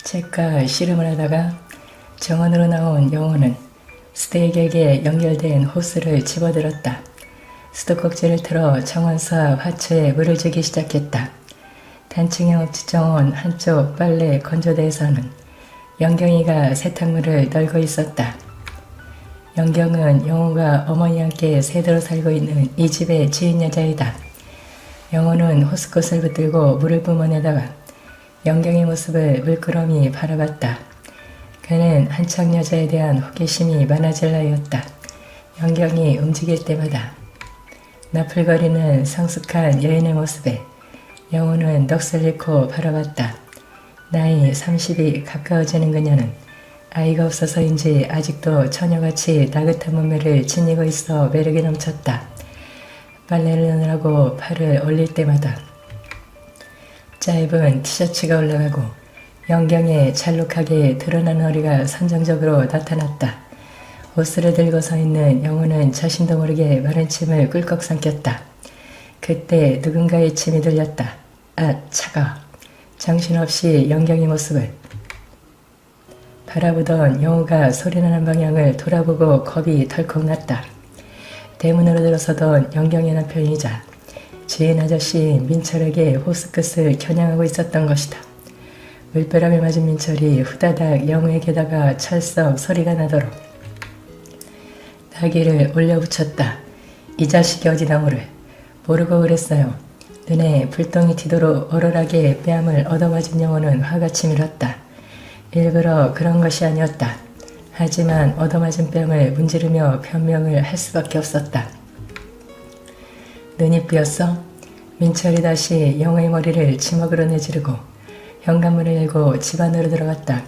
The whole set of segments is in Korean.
책과 씨름을 하다가 정원으로 나온 영호는 스테이크에게 연결된 호스를 집어들었다. 수도꼭지를 틀어 정원사 화초에 물을 주기 시작했다. 단층형 읍지 정원 한쪽 빨래 건조대에서는 영경이가 세탁물을 널고 있었다. 영경은 영호가 어머니와 함께 세대로 살고 있는 이 집의 지인 여자이다. 영호는 호스꽃을 붙들고 물을 뿜어내다가 영경의 모습을 물끄러미 바라봤다. 그는 한창 여자에 대한 호기심이 많아질 나이였다. 영경이 움직일 때마다 나풀거리는 성숙한 여인의 모습에 영호는 넋을 잃고 바라봤다. 나이 30이 가까워지는 그녀는 아이가 없어서인지 아직도 처녀같이 나긋한 몸매를 지니고 있어 매력이 넘쳤다. 빨래를 넣으라고 팔을 올릴 때마다 짧은 티셔츠가 올라가고 영경의 잘록하게 드러난 허리가 선정적으로 나타났다. 호스를 들고 서 있는 영호는 자신도 모르게 마른 침을 꿀꺽 삼켰다. 그때 누군가의 침이 들렸다. 아, 차가워. 정신없이 영경의 모습을 바라보던 영호가 소리나는 방향을 돌아보고 겁이 덜컥 났다. 대문으로 들어서던 영경의 남편이자 지인 아저씨 민철에게 호스 끝을 겨냥하고 있었던 것이다. 물벼락을 맞은 민철이 후다닥 영호에게다가 철썩 소리가 나도록 나귀를 올려붙였다. 이 자식이 어디다 모를. 모르고 그랬어요. 눈에 불똥이 튀도록 얼얼하게 뺨을 얻어맞은 영호는 화가 치밀었다. 일부러 그런 것이 아니었다. 하지만 얻어맞은 뺨을 문지르며 변명을 할 수밖에 없었다. 눈이 뿌였어? 민철이 다시 영호의 머리를 지먹으로 내지르고 현관문을 열고 집 안으로 들어갔다.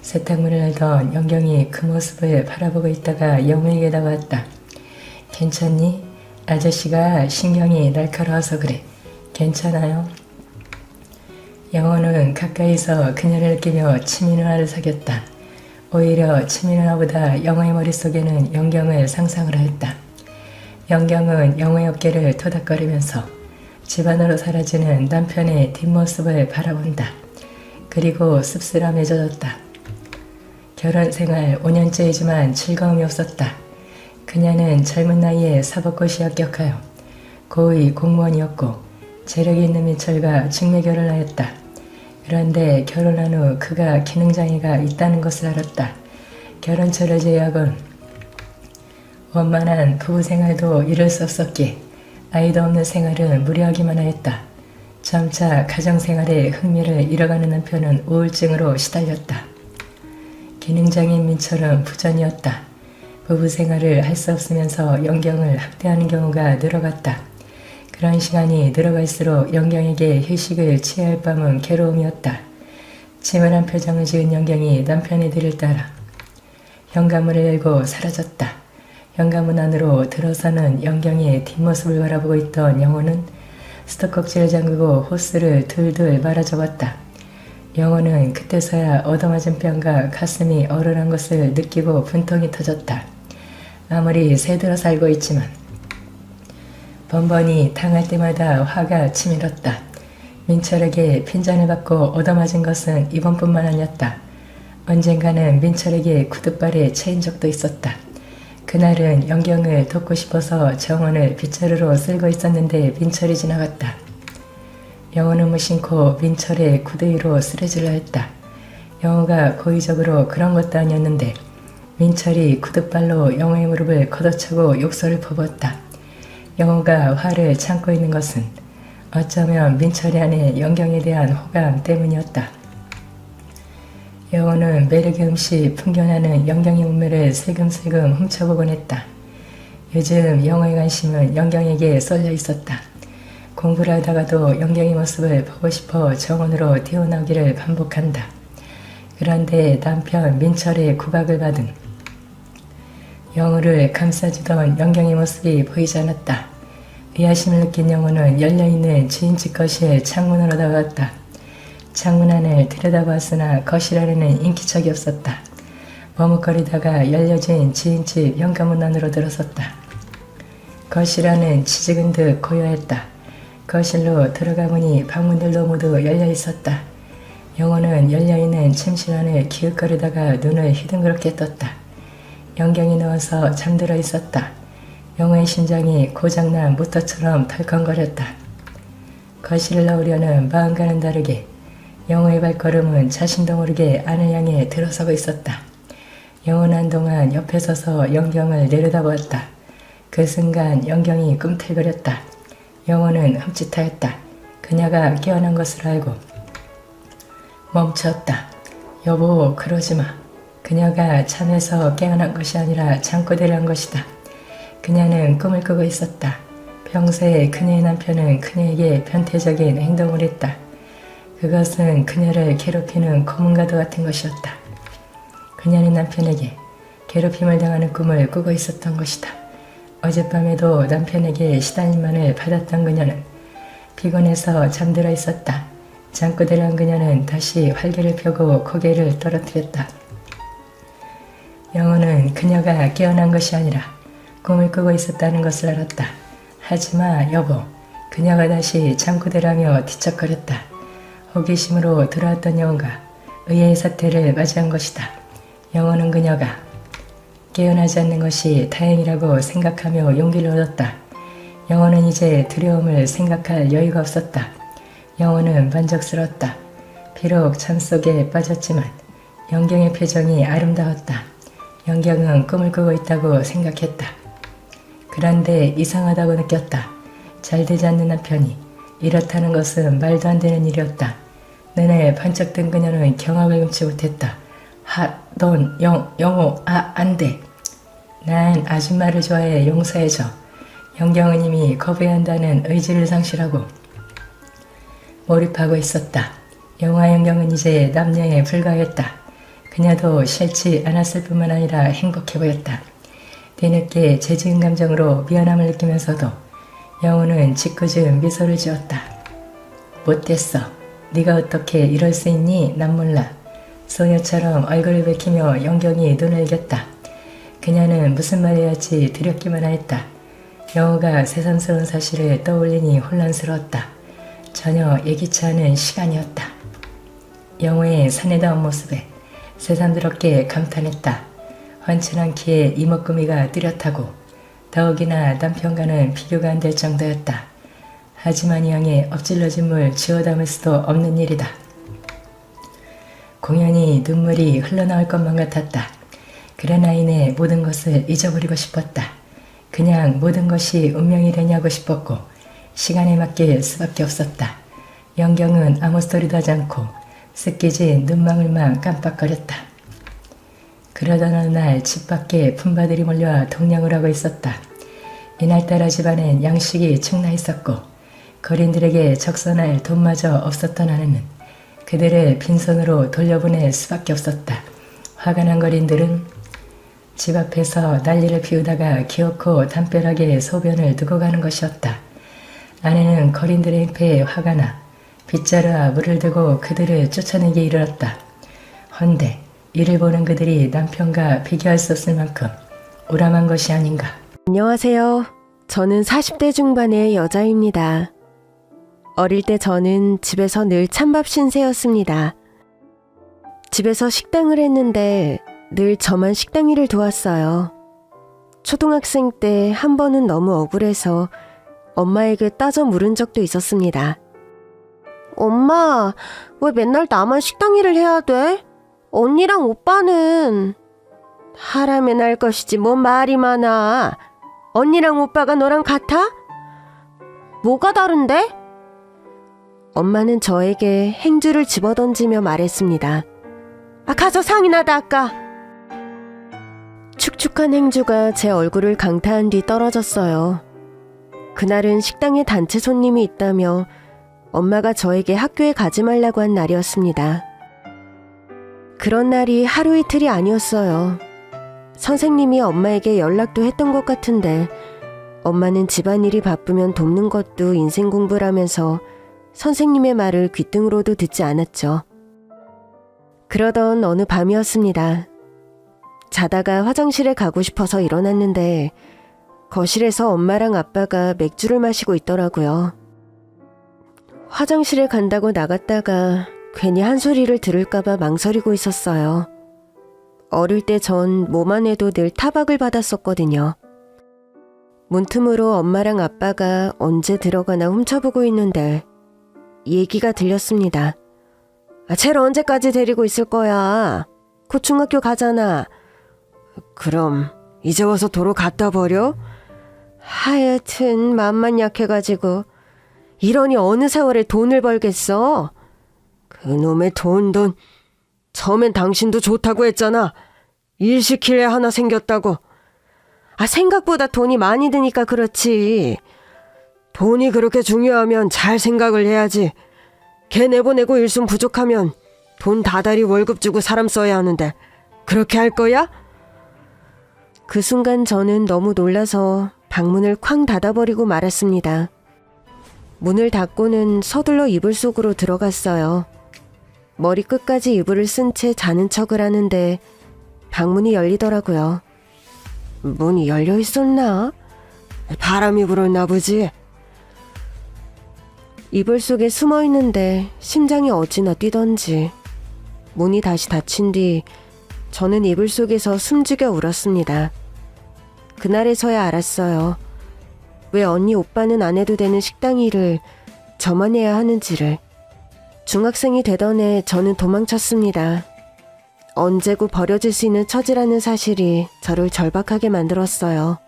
세탁물을 열던 영경이 그 모습을 바라보고 있다가 영호에게 다가왔다. 괜찮니? 아저씨가 신경이 날카로워서 그래. 괜찮아요? 영호는 가까이서 그녀를 느끼며 침이 누나를 사귀었다. 오히려 침이 누나보다 영호의 머릿속에는 영경을 상상을 하였다. 영경은 영호의 어깨를 토닥거리면서 집 안으로 사라지는 남편의 뒷모습을 바라본다. 그리고 씁쓸함해졌다. 결혼생활 5년째이지만 즐거움이 없었다. 그녀는 젊은 나이에 사법고시 합격하여 고위 공무원이었고 재력이 있는 민철과 중매결혼을 하였다. 그런데 결혼한 후 그가 기능장애가 있다는 것을 알았다. 결혼처를 제외하곤 원만한 부부생활도 이룰 수 없었기에 아이도 없는 생활은 무료하기만 하였다. 점차 가정생활에 흥미를 잃어가는 남편은 우울증으로 시달렸다. 기능장애인 민철은 부전이었다. 부부생활을 할 수 없으면서 영경을 학대하는 경우가 늘어갔다. 그런 시간이 늘어갈수록 영경에게 휴식을 취해야 할 밤은 괴로움이었다. 침울한 표정을 지은 영경이 남편의 뒤를 따라 현관문을 열고 사라졌다. 현관문 안으로 들어서는 영경의 뒷모습을 바라보고 있던 영호는 수도꼭지를 잠그고 호스를 둘둘 말아접었다. 영호는 그때서야 얻어맞은 뺨과 가슴이 얼얼한 것을 느끼고 분통이 터졌다. 아무리 새들어 살고 있지만 번번이 당할 때마다 화가 치밀었다. 민철에게 핀잔을 받고 얻어맞은 것은 이번뿐만 아니었다. 언젠가는 민철에게 구둣발에 채인 적도 있었다. 그날은 영경을 돕고 싶어서 정원을 빗자루로 쓸고 있었는데 민철이 지나갔다. 영호는 무심코 민철의 구두 위로 쓰러지려 했다. 영호가 고의적으로 그런 것도 아니었는데 민철이 구둣발로 영호의 무릎을 걷어차고 욕설을 퍼붓었다. 영호가 화를 참고 있는 것은 어쩌면 민철이 안에 영경에 대한 호감 때문이었다. 영호는 매력의 음식 풍겨나는 영경의 몸매를 슬금슬금 훔쳐보곤 했다. 요즘 영호의 관심은 영경에게 쏠려 있었다. 공부를 하다가도 영경의 모습을 보고 싶어 정원으로 뛰어나오기를 반복한다. 그런데 남편 민철의 구박을 받은 영호를 감싸주던 영경의 모습이 보이지 않았다. 의아심을 느낀 영호는 열려있는 주인집 거실 창문으로 다가갔다. 창문 안을 들여다보았으나 거실 안에는 인기척이 없었다. 머뭇거리다가 열려진 주인집 현관문 안으로 들어섰다. 거실 안은 치직은 듯 고요했다. 거실로 들어가 보니 방문들도 모두 열려 있었다. 영호는 열려있는 침실 안에 기웃거리다가 눈을 휘둥그렇게 떴다. 영경이 누워서 잠들어 있었다. 영호의 심장이 고장난 모터처럼 덜컹거렸다. 거실을 나오려는 마음과는 다르게 영호의 발걸음은 자신도 모르게 안을 향해 들어서고 있었다. 영호는 한동안 옆에 서서 영경을 내려다보았다. 그 순간 영경이 꿈틀거렸다. 영호는 흠칫하였다. 그녀가 깨어난 것을 알고 멈췄다. 여보, 그러지 마. 그녀가 잠에서 깨어난 것이 아니라 잠꼬대를 한 것이다. 그녀는 꿈을 꾸고 있었다. 평소에 그녀의 남편은 그녀에게 변태적인 행동을 했다. 그것은 그녀를 괴롭히는 고문과도 같은 것이었다. 그녀는 남편에게 괴롭힘을 당하는 꿈을 꾸고 있었던 것이다. 어젯밤에도 남편에게 시달림만을 받았던 그녀는 피곤해서 잠들어 있었다. 잠꼬대를 한 그녀는 다시 활개를 펴고 고개를 떨어뜨렸다. 영호는 그녀가 깨어난 것이 아니라 꿈을 꾸고 있었다는 것을 알았다. 하지마, 여보. 그녀가 다시 잠꼬대를 하며 뒤척거렸다. 호기심으로 돌아왔던 영호가 의외의 사태를 맞이한 것이다. 영호는 그녀가 깨어나지 않는 것이 다행이라고 생각하며 용기를 얻었다. 영호는 이제 두려움을 생각할 여유가 없었다. 영호는 만족스러웠다. 비록 잠 속에 빠졌지만 영경의 표정이 아름다웠다. 영경은 꿈을 꾸고 있다고 생각했다. 그런데 이상하다고 느꼈다. 잘 되지 않는 남편이 이렇다는 것은 말도 안 되는 일이었다. 눈에 번쩍 뜬 그녀는 경악을 금치 못했다. 넌 영호, 안 돼. 난 아줌마를 좋아해, 용서해줘. 영경은 이미 거부해야 한다는 의지를 상실하고 몰입하고 있었다. 영호와 영경은 이제 남녀에 불과했다. 그녀도 싫지 않았을 뿐만 아니라 행복해 보였다. 뒤늦게 재지은 감정으로 미안함을 느끼면서도 영호는 짓궂은 미소를 지었다. 못됐어. 네가 어떻게 이럴 수 있니? 난 몰라. 소녀처럼 얼굴을 붉히며 영경이 눈을 이겼다. 그녀는 무슨 말을 해야 할지 두렵기만 하였다. 영호가 새삼스러운 사실을 떠올리니 혼란스러웠다. 전혀 예기치 않은 시간이었다. 영호의 사내다운 모습에 새삼스럽게 감탄했다. 훤칠한 키에 이목구미가 뚜렷하고 더욱이나 남편과는 비교가 안 될 정도였다. 하지만 이 양에 엎질러진 물 지워 담을 수도 없는 일이다. 공연히 눈물이 흘러나올 것만 같았다. 그러나 이내 모든 것을 잊어버리고 싶었다. 그냥 모든 것이 운명이 되냐고 싶었고 시간에 맡길 수밖에 없었다. 영경은 아무 소리도 하지 않고 습기진 눈망울만 깜빡거렸다. 그러던 어느 날 집 밖에 품바들이 몰려와 동냥을 하고 있었다. 이날따라 집안엔 양식이 충나 있었고 거린들에게 적선할 돈마저 없었던 아내는 그들을 빈손으로 돌려보낼 수밖에 없었다. 화가 난 거린들은 집 앞에서 난리를 피우다가 기어코 담벼락에 소변을 두고 가는 것이었다. 아내는 거린들의 행패에 화가 나 빗자루와 물을 들고 그들을 쫓아내기 이르렀다. 헌데 이를 보는 그들이 남편과 비교할 수 없을 만큼 우람한 것이 아닌가. 안녕하세요. 저는 40대 중반의 여자입니다. 어릴 때 저는 집에서 늘 찬밥 신세였습니다. 집에서 식당을 했는데 늘 저만 식당 일을 도왔어요. 초등학생 때 한 번은 너무 억울해서 엄마에게 따져 물은 적도 있었습니다. 엄마, 왜 맨날 나만 식당 일을 해야 돼? 언니랑 오빠는 하라면 할 것이지 뭔 말이 많아. 언니랑 오빠가 너랑 같아? 뭐가 다른데? 엄마는 저에게 행주를 집어던지며 말했습니다. 가서 상이나 닦아. 축축한 행주가 제 얼굴을 강타한 뒤 떨어졌어요. 그날은 식당에 단체 손님이 있다며 엄마가 저에게 학교에 가지 말라고 한 날이었습니다. 그런 날이 하루 이틀이 아니었어요. 선생님이 엄마에게 연락도 했던 것 같은데 엄마는 집안일이 바쁘면 돕는 것도 인생 공부라면서 선생님의 말을 귓등으로도 듣지 않았죠. 그러던 어느 밤이었습니다. 자다가 화장실에 가고 싶어서 일어났는데 거실에서 엄마랑 아빠가 맥주를 마시고 있더라고요. 화장실에 간다고 나갔다가 괜히 한 소리를 들을까봐 망설이고 있었어요. 어릴 때 전 뭐만 해도 늘 타박을 받았었거든요. 문틈으로 엄마랑 아빠가 언제 들어가나 훔쳐보고 있는데 얘기가 들렸습니다. 쟤를 언제까지 데리고 있을 거야? 곧 중학교 가잖아. 그럼 이제 와서 도로 갖다 버려? 하여튼 맘만 약해가지고 이러니 어느 세월에 돈을 벌겠어? 그놈의 돈. 처음엔 당신도 좋다고 했잖아. 일 시킬 애 하나 생겼다고. 생각보다 돈이 많이 드니까 그렇지. 돈이 그렇게 중요하면 잘 생각을 해야지. 걔 내보내고 일순 부족하면 돈 다달이 월급 주고 사람 써야 하는데 그렇게 할 거야? 그 순간 저는 너무 놀라서 방문을 쾅 닫아버리고 말았습니다. 문을 닫고는 서둘러 이불 속으로 들어갔어요. 머리 끝까지 이불을 쓴 채 자는 척을 하는데 방문이 열리더라고요. 문이 열려 있었나? 바람이 불었나 보지. 이불 속에 숨어 있는데 심장이 어찌나 뛰던지 문이 다시 닫힌 뒤 저는 이불 속에서 숨죽여 울었습니다. 그날에서야 알았어요. 왜 언니 오빠는 안 해도 되는 식당 일을 저만 해야 하는지를. 중학생이 되던 해 저는 도망쳤습니다. 언제고 버려질 수 있는 처지라는 사실이 저를 절박하게 만들었어요.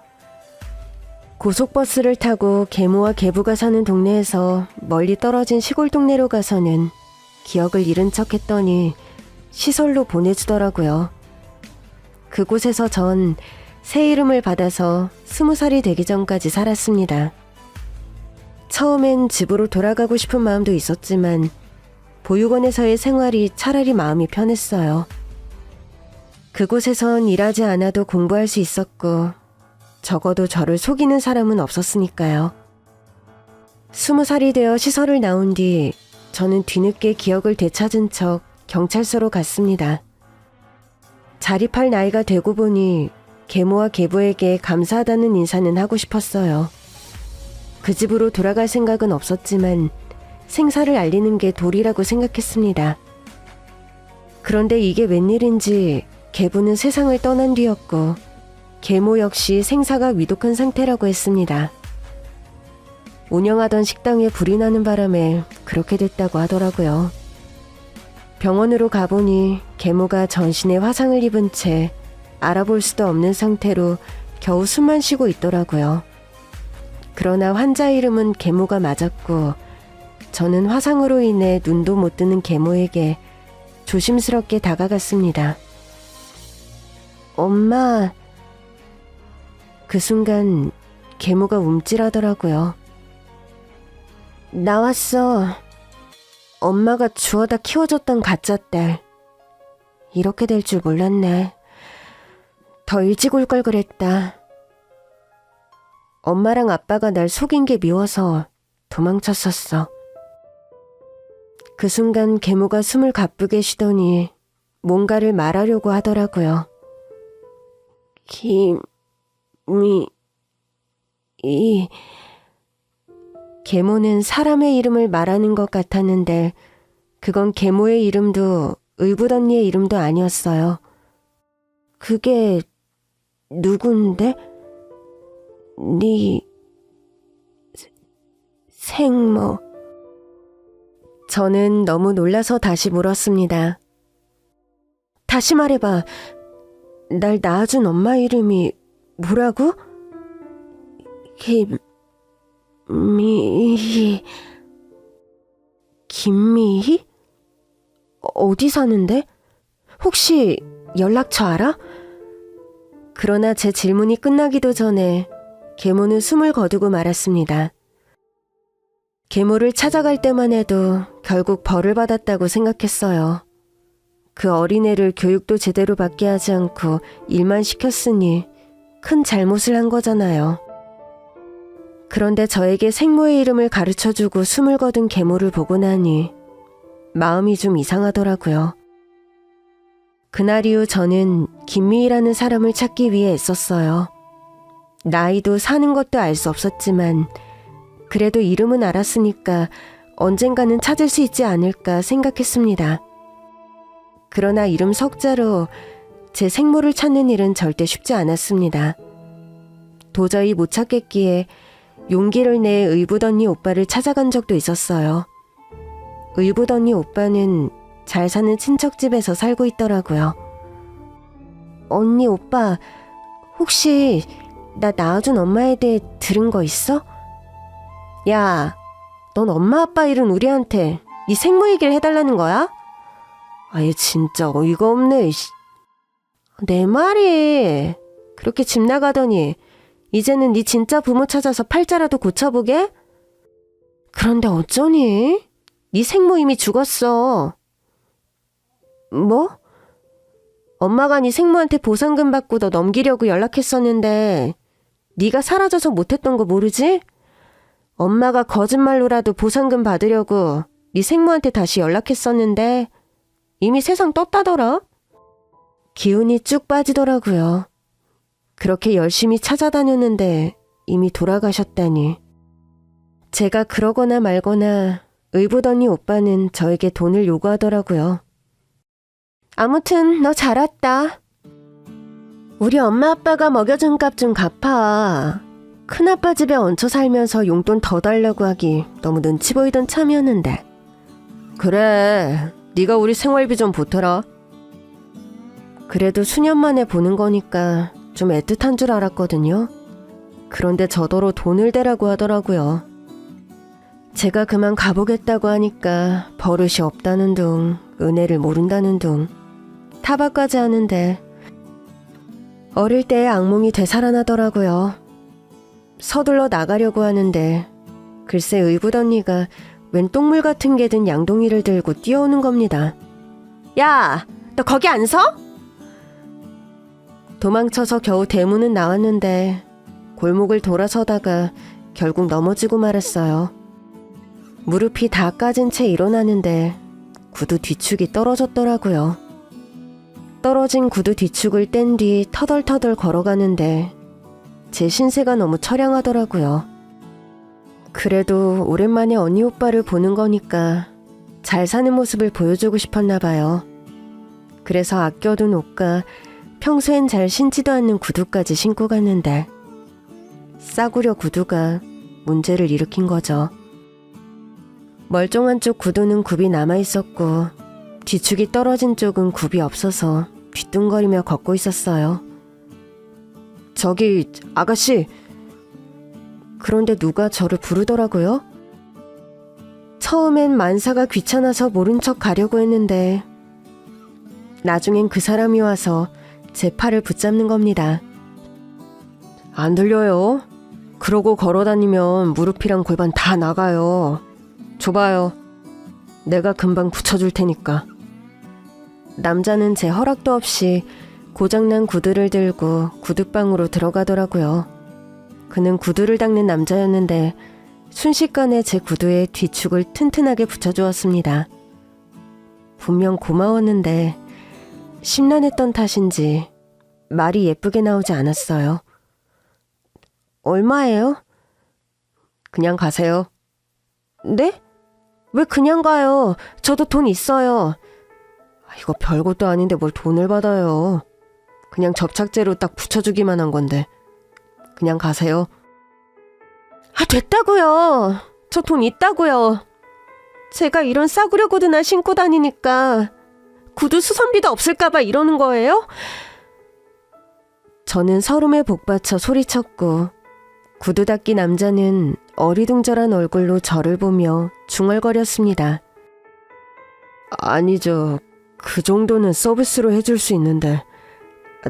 고속버스를 타고 계모와 계부가 사는 동네에서 멀리 떨어진 시골 동네로 가서는 기억을 잃은 척 했더니 시설로 보내주더라고요. 그곳에서 전 새 이름을 받아서 20살이 되기 전까지 살았습니다. 처음엔 집으로 돌아가고 싶은 마음도 있었지만 보육원에서의 생활이 차라리 마음이 편했어요. 그곳에선 일하지 않아도 공부할 수 있었고 적어도 저를 속이는 사람은 없었으니까요. 20살이 되어 시설을 나온 뒤 저는 뒤늦게 기억을 되찾은 척 경찰서로 갔습니다. 자립할 나이가 되고 보니 계모와 계부에게 감사하다는 인사는 하고 싶었어요. 그 집으로 돌아갈 생각은 없었지만 생사를 알리는 게 도리라고 생각했습니다. 그런데 이게 웬일인지 계부는 세상을 떠난 뒤였고 계모 역시 생사가 위독한 상태라고 했습니다. 운영하던 식당에 불이 나는 바람에 그렇게 됐다고 하더라고요. 병원으로 가보니 계모가 전신에 화상을 입은 채 알아볼 수도 없는 상태로 겨우 숨만 쉬고 있더라고요. 그러나 환자 이름은 계모가 맞았고 저는 화상으로 인해 눈도 못 뜨는 계모에게 조심스럽게 다가갔습니다. 엄마. 그 순간 계모가 움찔하더라고요. 나왔어. 엄마가 주워다 키워줬던 가짜 딸. 이렇게 될 줄 몰랐네. 더 일찍 올 걸 그랬다. 엄마랑 아빠가 날 속인 게 미워서 도망쳤었어. 그 순간 계모가 숨을 가쁘게 쉬더니 뭔가를 말하려고 하더라고요. 계모는 사람의 이름을 말하는 것 같았는데 그건 계모의 이름도 의붓 언니의 이름도 아니었어요. 그게 누군데? 네 생모. 저는 너무 놀라서 다시 물었습니다. 다시 말해봐. 날 낳아준 엄마 이름이 뭐라고? 김미희. 김미희? 어디 사는데? 혹시 연락처 알아? 그러나 제 질문이 끝나기도 전에 계모는 숨을 거두고 말았습니다. 계모를 찾아갈 때만 해도 결국 벌을 받았다고 생각했어요. 그 어린애를 교육도 제대로 받게 하지 않고 일만 시켰으니 큰 잘못을 한 거잖아요. 그런데 저에게 생모의 이름을 가르쳐주고 숨을 거둔 계모를 보고 나니 마음이 좀 이상하더라고요. 그날 이후 저는 김미희라는 사람을 찾기 위해 애썼어요. 나이도 사는 것도 알 수 없었지만 그래도 이름은 알았으니까 언젠가는 찾을 수 있지 않을까 생각했습니다. 그러나 이름 석자로 제 생모를 찾는 일은 절대 쉽지 않았습니다. 도저히 못 찾겠기에 용기를 내 의붓언니 오빠를 찾아간 적도 있었어요. 의붓언니 오빠는 잘 사는 친척집에서 살고 있더라고요. 언니 오빠, 혹시 나 낳아준 엄마에 대해 들은 거 있어? 야, 넌 엄마 아빠 잃은 우리한테 네 생모 얘기를 해달라는 거야? 아예 진짜 어이가 없네. 내 말이 그렇게 집 나가더니 이제는 네 진짜 부모 찾아서 팔자라도 고쳐보게? 그런데 어쩌니? 네 생모 이미 죽었어. 뭐? 엄마가 네 생모한테 보상금 받고 너 넘기려고 연락했었는데 네가 사라져서 못했던 거 모르지? 엄마가 거짓말로라도 보상금 받으려고 네 생모한테 다시 연락했었는데 이미 세상 떴다더라. 기운이 쭉 빠지더라고요. 그렇게 열심히 찾아다녔는데 이미 돌아가셨다니. 제가 그러거나 말거나 의붓언니 오빠는 저에게 돈을 요구하더라고요. 아무튼 너 잘 왔다. 우리 엄마 아빠가 먹여준 값 좀 갚아. 큰아빠 집에 얹혀 살면서 용돈 더 달라고 하기 너무 눈치 보이던 참이었는데. 그래, 네가 우리 생활비 좀 보태라. 그래도 수년 만에 보는 거니까 좀 애틋한 줄 알았거든요. 그런데 저더러 돈을 대라고 하더라고요. 제가 그만 가보겠다고 하니까 버릇이 없다는 둥, 은혜를 모른다는 둥, 타박까지 하는데 어릴 때의 악몽이 되살아나더라고요. 서둘러 나가려고 하는데 글쎄 의붓언니가 웬 똥물 같은 게 든 양동이를 들고 뛰어오는 겁니다. 야, 너 거기 안 서? 도망쳐서 겨우 대문은 나왔는데 골목을 돌아서다가 결국 넘어지고 말았어요. 무릎이 다 까진 채 일어나는데 구두 뒤축이 떨어졌더라고요. 떨어진 구두 뒤축을 뗀 뒤 터덜터덜 걸어가는데 제 신세가 너무 처량하더라고요. 그래도 오랜만에 언니 오빠를 보는 거니까 잘 사는 모습을 보여주고 싶었나 봐요. 그래서 아껴둔 옷과 평소엔 잘 신지도 않는 구두까지 신고 갔는데 싸구려 구두가 문제를 일으킨 거죠. 멀쩡한 쪽 구두는 굽이 남아있었고 뒤축이 떨어진 쪽은 굽이 없어서 뒤뚱거리며 걷고 있었어요. 저기 아가씨. 그런데 누가 저를 부르더라고요. 처음엔 만사가 귀찮아서 모른 척 가려고 했는데 나중엔 그 사람이 와서 제 팔을 붙잡는 겁니다. 안 들려요? 그러고 걸어다니면 무릎이랑 골반 다 나가요. 줘봐요. 내가 금방 붙여줄 테니까. 남자는 제 허락도 없이 고장난 구두를 들고 구두방으로 들어가더라고요. 그는 구두를 닦는 남자였는데 순식간에 제 구두에 뒤축을 튼튼하게 붙여주었습니다. 분명 고마웠는데 심란했던 탓인지 말이 예쁘게 나오지 않았어요. 얼마예요? 그냥 가세요. 네? 왜 그냥 가요? 저도 돈 있어요. 이거 별것도 아닌데 뭘 돈을 받아요. 그냥 접착제로 딱 붙여주기만 한 건데. 그냥 가세요. 아, 됐다고요. 저 돈 있다고요. 제가 이런 싸구려 구두나 신고 다니니까 구두 수선비도 없을까봐 이러는 거예요? 저는 서름에 복받쳐 소리쳤고 구두 닦기 남자는 어리둥절한 얼굴로 저를 보며 중얼거렸습니다. 아니죠. 그 정도는 서비스로 해줄 수 있는데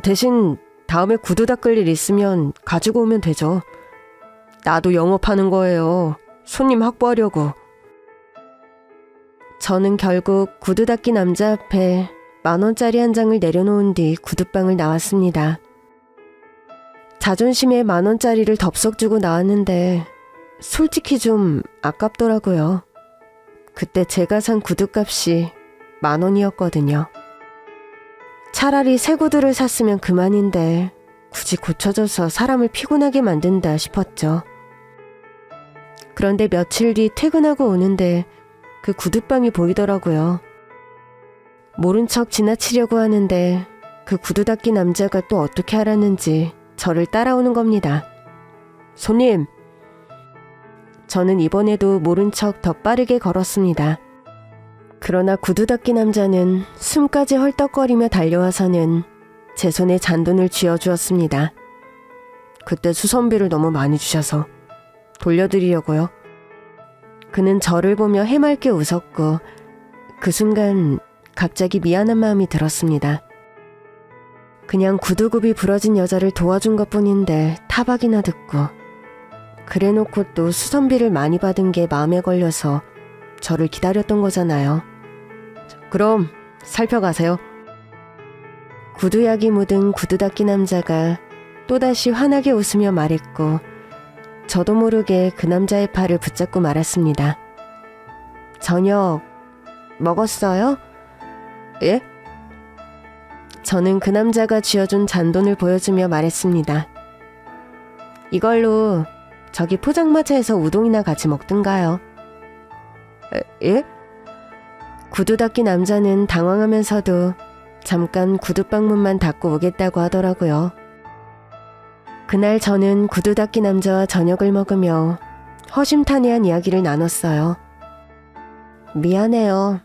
대신 다음에 구두 닦을 일 있으면 가지고 오면 되죠. 나도 영업하는 거예요. 손님 확보하려고. 저는 결국 구두 닦기 남자 앞에 10,000원짜리 한 장을 내려놓은 뒤 구두방을 나왔습니다. 자존심에 10,000원짜리를 덥석 주고 나왔는데 솔직히 좀 아깝더라고요. 그때 제가 산 구두값이 10,000원이었거든요. 차라리 새 구두를 샀으면 그만인데 굳이 고쳐져서 사람을 피곤하게 만든다 싶었죠. 그런데 며칠 뒤 퇴근하고 오는데 그 구두방이 보이더라고요. 모른 척 지나치려고 하는데 그 구두 닦기 남자가 또 어떻게 알았는지 저를 따라오는 겁니다. 손님! 저는 이번에도 모른 척 더 빠르게 걸었습니다. 그러나 구두 닦기 남자는 숨까지 헐떡거리며 달려와서는 제 손에 잔돈을 쥐어주었습니다. 그때 수선비를 너무 많이 주셔서 돌려드리려고요. 그는 저를 보며 해맑게 웃었고 그 순간 갑자기 미안한 마음이 들었습니다. 그냥 구두굽이 부러진 여자를 도와준 것뿐인데 타박이나 듣고 그래놓고 또 수선비를 많이 받은 게 마음에 걸려서 저를 기다렸던 거잖아요. 그럼 살펴가세요. 구두약이 묻은 구두 닦기 남자가 또다시 환하게 웃으며 말했고 저도 모르게 그 남자의 팔을 붙잡고 말았습니다. 저녁 먹었어요? 예? 저는 그 남자가 쥐어준 잔돈을 보여주며 말했습니다. 이걸로 저기 포장마차에서 우동이나 같이 먹든가요. 예? 구두 닦기 남자는 당황하면서도 잠깐 구두방문만 닫고 오겠다고 하더라고요. 그날 저는 구두 닦기 남자와 저녁을 먹으며 허심탄회한 이야기를 나눴어요. 미안해요.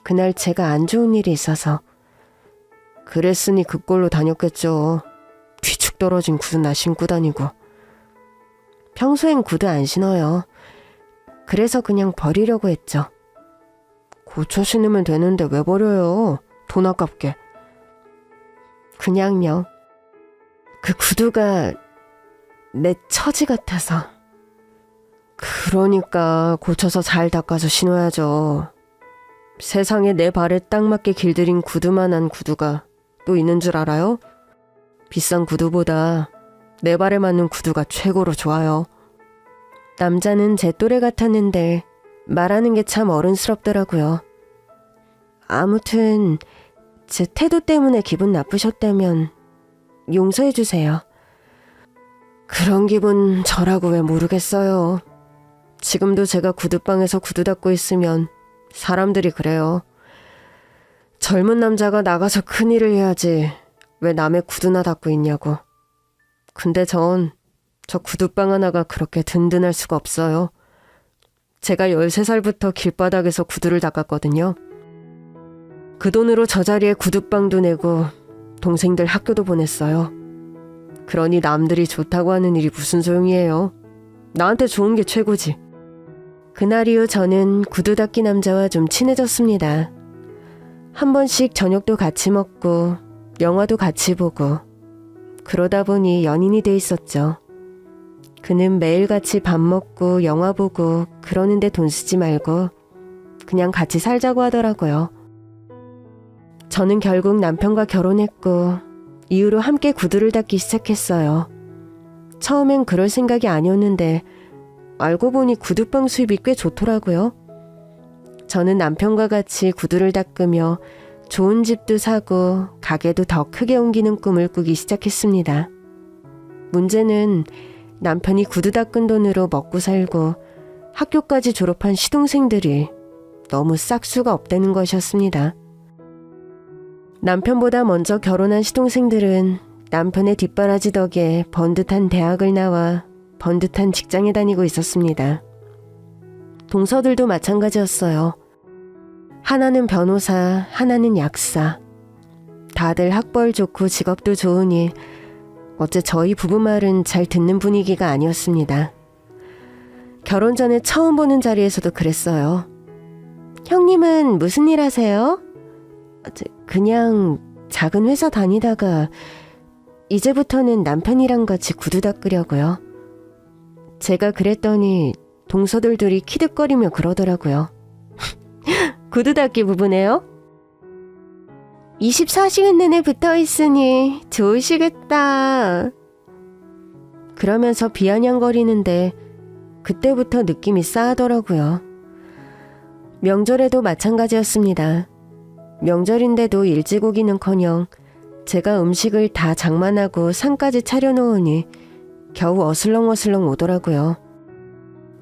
그날 제가 안 좋은 일이 있어서. 그랬으니 그 꼴로 다녔겠죠. 귀축 떨어진 구두나 신고 다니고. 평소엔 구두 안 신어요. 그래서 그냥 버리려고 했죠. 고쳐 신으면 되는데 왜 버려요? 돈 아깝게. 그냥요. 그 구두가 내 처지 같아서. 그러니까 고쳐서 잘 닦아서 신어야죠. 세상에 내 발에 딱 맞게 길들인 구두만한 구두가 또 있는 줄 알아요? 비싼 구두보다 내 발에 맞는 구두가 최고로 좋아요. 남자는 제 또래 같았는데 말하는 게 참 어른스럽더라고요. 아무튼 제 태도 때문에 기분 나쁘셨다면 용서해 주세요. 그런 기분 저라고 왜 모르겠어요. 지금도 제가 구두방에서 구두 닦고 있으면 사람들이 그래요. 젊은 남자가 나가서 큰일을 해야지 왜 남의 구두나 닦고 있냐고. 근데 저 구두방 하나가 그렇게 든든할 수가 없어요. 제가 13살부터 길바닥에서 구두를 닦았거든요. 그 돈으로 저 자리에 구두방도 내고 동생들 학교도 보냈어요. 그러니 남들이 좋다고 하는 일이 무슨 소용이에요. 나한테 좋은 게 최고지. 그날 이후 저는 구두 닦기 남자와 좀 친해졌습니다. 한 번씩 저녁도 같이 먹고 영화도 같이 보고 그러다 보니 연인이 돼 있었죠. 그는 매일같이 밥 먹고 영화 보고 그러는데 돈 쓰지 말고 그냥 같이 살자고 하더라고요. 저는 결국 남편과 결혼했고 이후로 함께 구두를 닦기 시작했어요. 처음엔 그럴 생각이 아니었는데 알고 보니 구두방 수입이 꽤 좋더라고요. 저는 남편과 같이 구두를 닦으며 좋은 집도 사고 가게도 더 크게 옮기는 꿈을 꾸기 시작했습니다. 문제는 남편이 구두 닦은 돈으로 먹고 살고 학교까지 졸업한 시동생들이 너무 싹수가 없다는 것이었습니다. 남편보다 먼저 결혼한 시동생들은 남편의 뒷바라지 덕에 번듯한 대학을 나와 번듯한 직장에 다니고 있었습니다. 동서들도 마찬가지였어요. 하나는 변호사, 하나는 약사. 다들 학벌 좋고 직업도 좋으니 어째 저희 부부 말은 잘 듣는 분위기가 아니었습니다. 결혼 전에 처음 보는 자리에서도 그랬어요. 형님은 무슨 일 하세요? 그냥 작은 회사 다니다가 이제부터는 남편이랑 같이 구두 닦으려고요. 제가 그랬더니 동서들 둘이 키득거리며 그러더라고요. 구두 닦기 부부네요? 24시간 내내 붙어있으니 좋으시겠다. 그러면서 비아냥거리는데 그때부터 느낌이 싸하더라고요. 명절에도 마찬가지였습니다. 명절인데도 일찍 오기는커녕 제가 음식을 다 장만하고 상까지 차려놓으니 겨우 어슬렁어슬렁 오더라고요.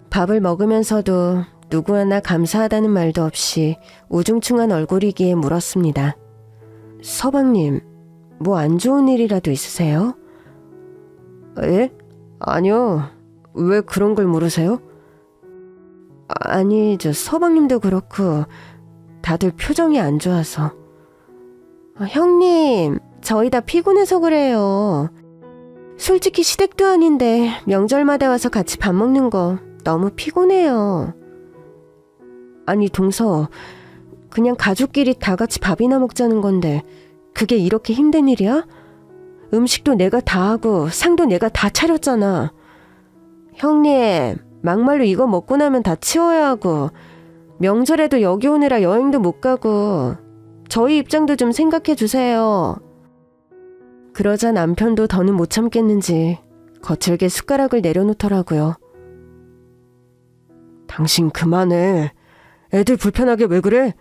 밥을 먹으면서도 누구 하나 감사하다는 말도 없이 우중충한 얼굴이기에 물었습니다. 서방님, 뭐 안 좋은 일이라도 있으세요? 예? 아니요. 왜 그런 걸 물으세요? 아니, 서방님도 그렇고 다들 표정이 안 좋아서. 형님, 저희 다 피곤해서 그래요. 솔직히 시댁도 아닌데 명절마다 와서 같이 밥 먹는 거 너무 피곤해요. 아니, 동서, 그냥 가족끼리 다 같이 밥이나 먹자는 건데 그게 이렇게 힘든 일이야? 음식도 내가 다 하고 상도 내가 다 차렸잖아. 형님, 막말로 이거 먹고 나면 다 치워야 하고 명절에도 여기 오느라 여행도 못 가고 저희 입장도 좀 생각해 주세요. 그러자 남편도 더는 못 참겠는지 거칠게 숟가락을 내려놓더라고요. 당신 그만해. 애들 불편하게 왜 그래?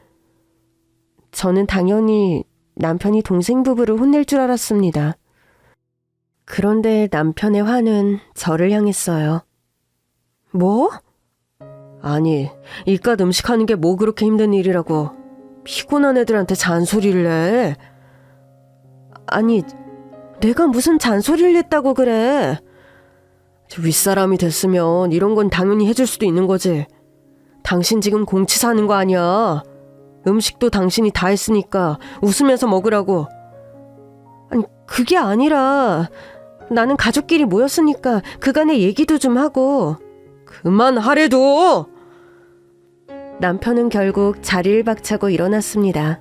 저는 당연히 남편이 동생 부부를 혼낼 줄 알았습니다. 그런데 남편의 화는 저를 향했어요. 뭐? 아니, 이깟 음식하는 게 뭐 그렇게 힘든 일이라고 피곤한 애들한테 잔소리를 해. 아니, 내가 무슨 잔소리를 했다고 그래. 윗사람이 됐으면 이런 건 당연히 해줄 수도 있는 거지. 당신 지금 공치 사는 거 아니야. 음식도 당신이 다 했으니까 웃으면서 먹으라고. 아니, 그게 아니라 나는 가족끼리 모였으니까 그간의 얘기도 좀 하고. 그만하래도! 남편은 결국 자리를 박차고 일어났습니다.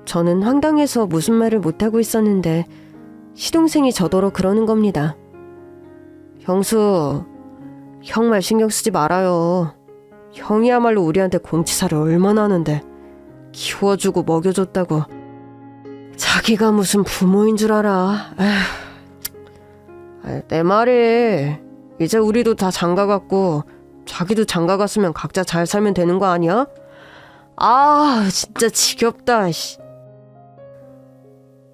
저는 황당해서 무슨 말을 못하고 있었는데 시동생이 저더러 그러는 겁니다. 형수, 형 말 신경 쓰지 말아요. 형이야말로 우리한테 공치사를 얼마나 하는데 키워주고 먹여줬다고. 자기가 무슨 부모인 줄 알아. 내 말이 이제 우리도 다 장가갔고 자기도 장가갔으면 각자 잘 살면 되는 거 아니야? 아, 진짜 지겹다.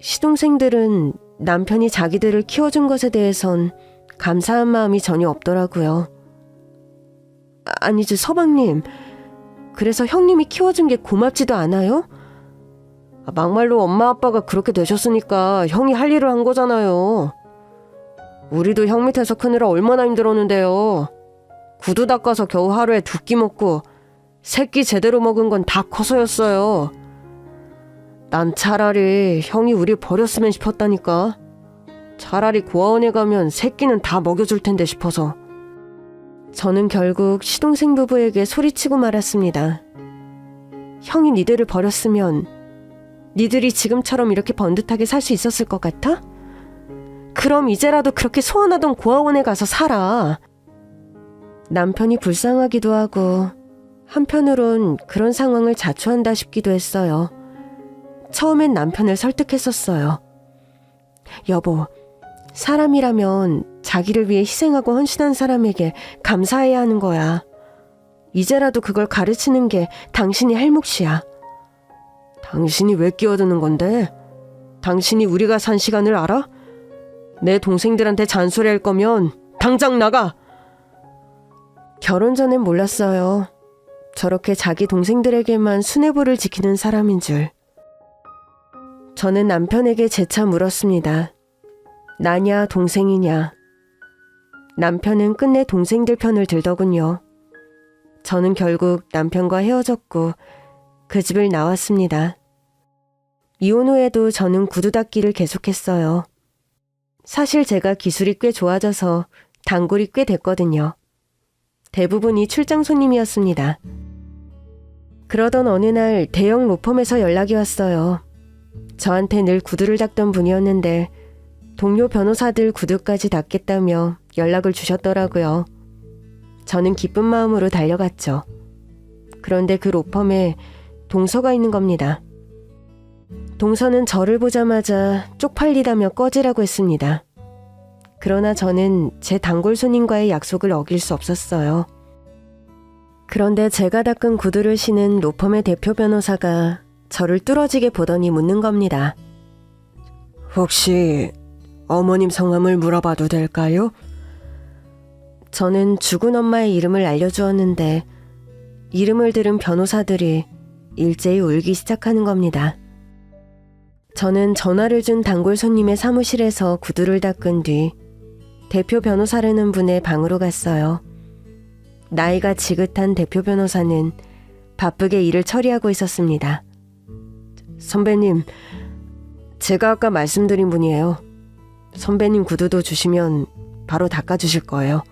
시동생들은 남편이 자기들을 키워준 것에 대해선 감사한 마음이 전혀 없더라고요. 아니지, 서방님. 그래서 형님이 키워준 게 고맙지도 않아요? 막말로 엄마 아빠가 그렇게 되셨으니까 형이 할 일을 한 거잖아요. 우리도 형 밑에서 크느라 얼마나 힘들었는데요. 구두 닦아서 겨우 하루에 2끼 먹고 새끼 제대로 먹은 건 다 커서였어요. 난 차라리 형이 우리 버렸으면 싶었다니까. 차라리 고아원에 가면 새끼는 다 먹여줄 텐데 싶어서. 저는 결국 시동생 부부에게 소리치고 말았습니다. 형이 니들을 버렸으면 니들이 지금처럼 이렇게 번듯하게 살 수 있었을 것 같아? 그럼 이제라도 그렇게 소원하던 고아원에 가서 살아. 남편이 불쌍하기도 하고 한편으론 그런 상황을 자초한다 싶기도 했어요. 처음엔 남편을 설득했었어요. 여보, 사람이라면 자기를 위해 희생하고 헌신한 사람에게 감사해야 하는 거야. 이제라도 그걸 가르치는 게 당신이 할 몫이야. 당신이 왜 끼어드는 건데? 당신이 우리가 산 시간을 알아? 내 동생들한테 잔소리할 거면 당장 나가! 결혼 전엔 몰랐어요. 저렇게 자기 동생들에게만 수뇌부를 지키는 사람인 줄. 저는 남편에게 재차 물었습니다. 나냐 동생이냐. 남편은 끝내 동생들 편을 들더군요. 저는 결국 남편과 헤어졌고 그 집을 나왔습니다. 이혼 후에도 저는 구두 닦기를 계속했어요. 사실 제가 기술이 꽤 좋아져서 단골이 꽤 됐거든요. 대부분이 출장 손님이었습니다. 그러던 어느 날 대형 로펌에서 연락이 왔어요. 저한테 늘 구두를 닦던 분이었는데 동료 변호사들 구두까지 닦겠다며 연락을 주셨더라고요. 저는 기쁜 마음으로 달려갔죠. 그런데 그 로펌에 동서가 있는 겁니다. 동서는 저를 보자마자 쪽팔리다며 꺼지라고 했습니다. 그러나 저는 제 단골 손님과의 약속을 어길 수 없었어요. 그런데 제가 닦은 구두를 신은 로펌의 대표 변호사가 저를 뚫어지게 보더니 묻는 겁니다. 혹시 어머님 성함을 물어봐도 될까요? 저는 죽은 엄마의 이름을 알려주었는데 이름을 들은 변호사들이 일제히 울기 시작하는 겁니다. 저는 전화를 준 단골 손님의 사무실에서 구두를 닦은 뒤 대표 변호사라는 분의 방으로 갔어요. 나이가 지긋한 대표 변호사는 바쁘게 일을 처리하고 있었습니다. 선배님, 제가 아까 말씀드린 분이에요. 선배님 구두도 주시면 바로 닦아주실 거예요.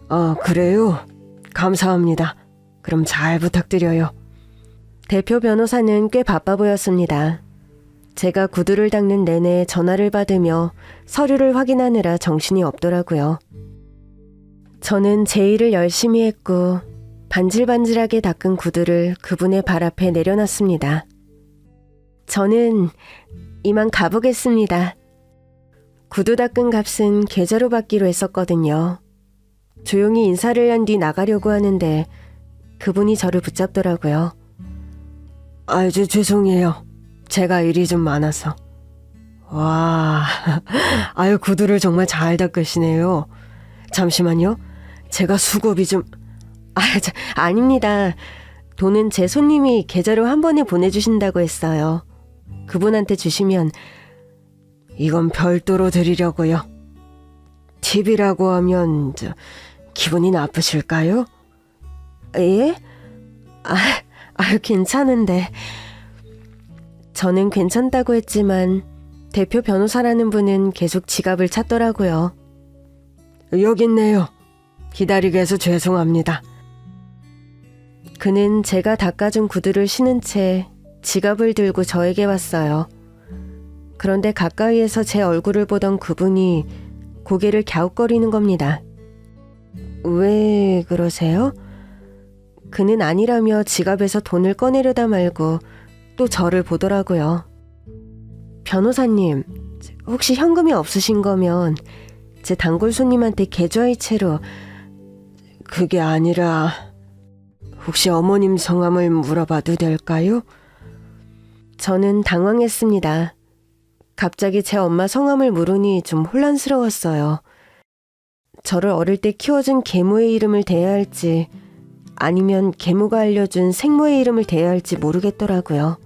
아, 그래요? 감사합니다. 그럼 잘 부탁드려요. 대표 변호사는 꽤 바빠 보였습니다. 제가 구두를 닦는 내내 전화를 받으며 서류를 확인하느라 정신이 없더라고요. 저는 제 일을 열심히 했고 반질반질하게 닦은 구두를 그분의 발 앞에 내려놨습니다. 저는 이만 가보겠습니다. 구두 닦은 값은 계좌로 받기로 했었거든요. 조용히 인사를 한 뒤 나가려고 하는데 그분이 저를 붙잡더라고요. 아주 죄송해요. 제가 일이 좀 많아서. 와, 아유 구두를 정말 잘 닦으시네요. 잠시만요. 제가 수고비 좀... 아닙니다. 돈은 제 손님이 계좌로 한 번에 보내주신다고 했어요. 그분한테 주시면 이건 별도로 드리려고요. 팁이라고 하면 기분이 나쁘실까요? 예? 괜찮은데. 저는 괜찮다고 했지만 대표 변호사라는 분은 계속 지갑을 찾더라고요. 여기 있네요. 기다리게 해서 죄송합니다. 그는 제가 닦아준 구두를 신은 채 지갑을 들고 저에게 왔어요. 그런데 가까이에서 제 얼굴을 보던 그분이 고개를 갸웃거리는 겁니다. 왜 그러세요? 그는 아니라며 지갑에서 돈을 꺼내려다 말고 또 저를 보더라고요. 변호사님, 혹시 현금이 없으신 거면 제 단골 손님한테 계좌이체로... 그게 아니라 혹시 어머님 성함을 물어봐도 될까요? 저는 당황했습니다. 갑자기 제 엄마 성함을 물으니 좀 혼란스러웠어요. 저를 어릴 때 키워준 계모의 이름을 대야 할지 아니면 계모가 알려준 생모의 이름을 대야 할지 모르겠더라고요.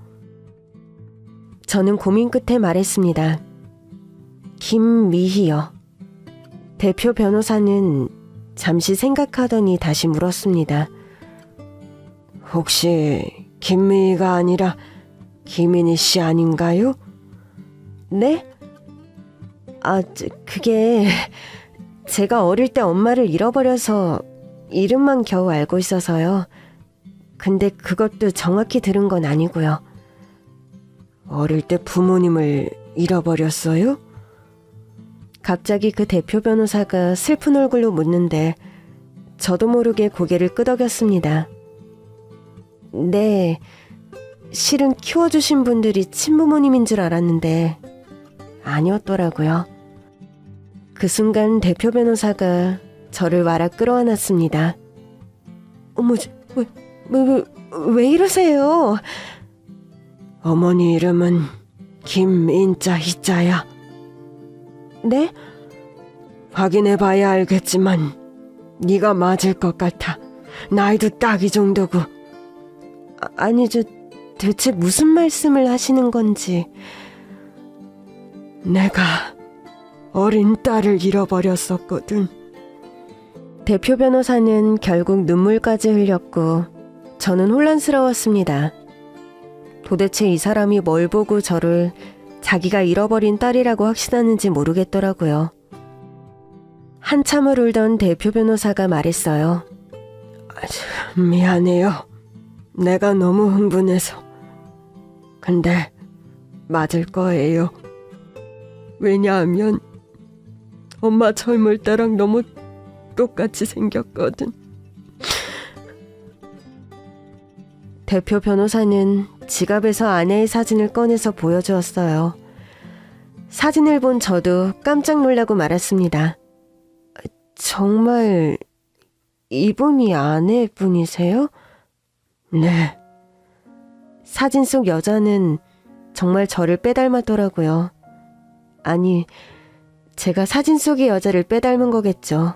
저는 고민 끝에 말했습니다. 김미희요. 대표 변호사는 잠시 생각하더니 다시 물었습니다. 혹시 김미희가 아니라 김인희 씨 아닌가요? 네? 그게 제가 어릴 때 엄마를 잃어버려서 이름만 겨우 알고 있어서요. 근데 그것도 정확히 들은 건 아니고요. 어릴 때 부모님을 잃어버렸어요? 갑자기 그 대표 변호사가 슬픈 얼굴로 묻는데 저도 모르게 고개를 끄덕였습니다. 네, 실은 키워주신 분들이 친부모님인 줄 알았는데 아니었더라고요. 그 순간 대표 변호사가 저를 와락 끌어안았습니다. 어머, 왜 이러세요? 어머니 이름은 김인자 희자야. 네? 확인해봐야 알겠지만 네가 맞을 것 같아. 나이도 딱 이 정도고. 대체 무슨 말씀을 하시는 건지. 내가 어린 딸을 잃어버렸었거든. 대표 변호사는 결국 눈물까지 흘렸고 저는 혼란스러웠습니다. 도대체 이 사람이 뭘 보고 저를 자기가 잃어버린 딸이라고 확신하는지 모르겠더라고요. 한참을 울던 대표 변호사가 말했어요. 미안해요. 내가 너무 흥분해서. 근데 맞을 거예요. 왜냐하면 엄마 젊을 때랑 너무 똑같이 생겼거든. 대표 변호사는 지갑에서 아내의 사진을 꺼내서 보여주었어요. 사진을 본 저도 깜짝 놀라고 말았습니다. 정말 이분이 아내분이세요? 네. 사진 속 여자는 정말 저를 빼닮았더라고요. 아니, 제가 사진 속의 여자를 빼닮은 거겠죠.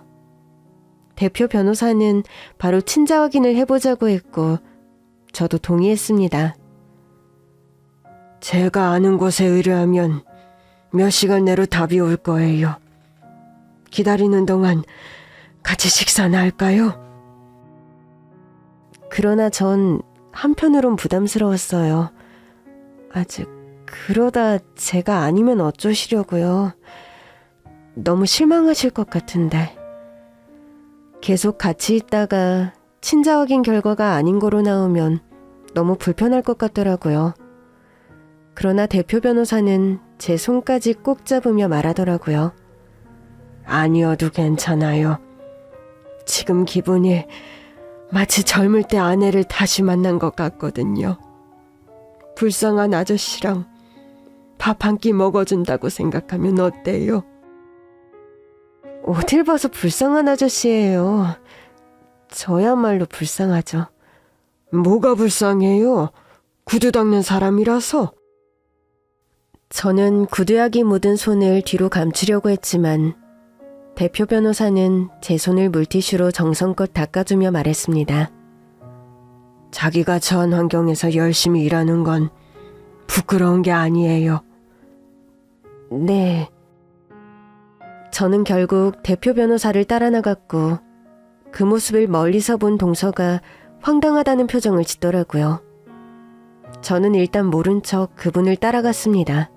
대표 변호사는 바로 친자 확인을 해보자고 했고 저도 동의했습니다. 제가 아는 곳에 의뢰하면 몇 시간 내로 답이 올 거예요. 기다리는 동안 같이 식사나 할까요? 그러나 전 한편으론 부담스러웠어요. 아직 그러다 제가 아니면 어쩌시려고요. 너무 실망하실 것 같은데. 계속 같이 있다가 친자 확인 결과가 아닌 거로 나오면 너무 불편할 것 같더라고요. 그러나 대표 변호사는 제 손까지 꼭 잡으며 말하더라고요. 아니어도 괜찮아요. 지금 기분이 마치 젊을 때 아내를 다시 만난 것 같거든요. 불쌍한 아저씨랑 밥 한 끼 먹어준다고 생각하면 어때요? 어딜 봐서 불쌍한 아저씨예요. 저야말로 불쌍하죠. 뭐가 불쌍해요? 구두 닦는 사람이라서. 저는 구두약이 묻은 손을 뒤로 감추려고 했지만 대표 변호사는 제 손을 물티슈로 정성껏 닦아주며 말했습니다. 자기가 처한 환경에서 열심히 일하는 건 부끄러운 게 아니에요. 네. 저는 결국 대표 변호사를 따라 나갔고 그 모습을 멀리서 본 동서가 황당하다는 표정을 짓더라고요. 저는 일단 모른 척 그분을 따라갔습니다.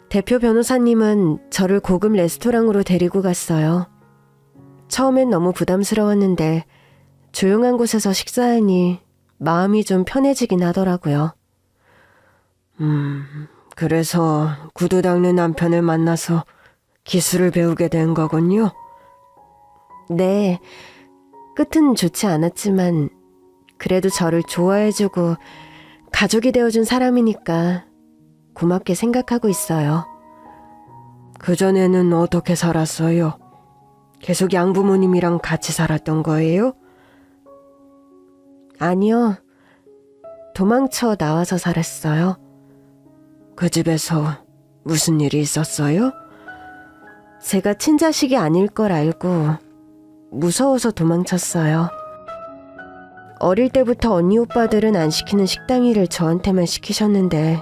대표 변호사님은 저를 고급 레스토랑으로 데리고 갔어요. 처음엔 너무 부담스러웠는데 조용한 곳에서 식사하니 마음이 좀 편해지긴 하더라고요. 그래서 구두 닦는 남편을 만나서 기술을 배우게 된 거군요. 네, 끝은 좋지 않았지만 그래도 저를 좋아해주고 가족이 되어준 사람이니까 고맙게 생각하고 있어요. 그전에는 어떻게 살았어요? 계속 양부모님이랑 같이 살았던 거예요? 아니요. 도망쳐 나와서 살았어요. 그 집에서 무슨 일이 있었어요? 제가 친자식이 아닐 걸 알고 무서워서 도망쳤어요. 어릴 때부터 언니 오빠들은 안 시키는 식당 일을 저한테만 시키셨는데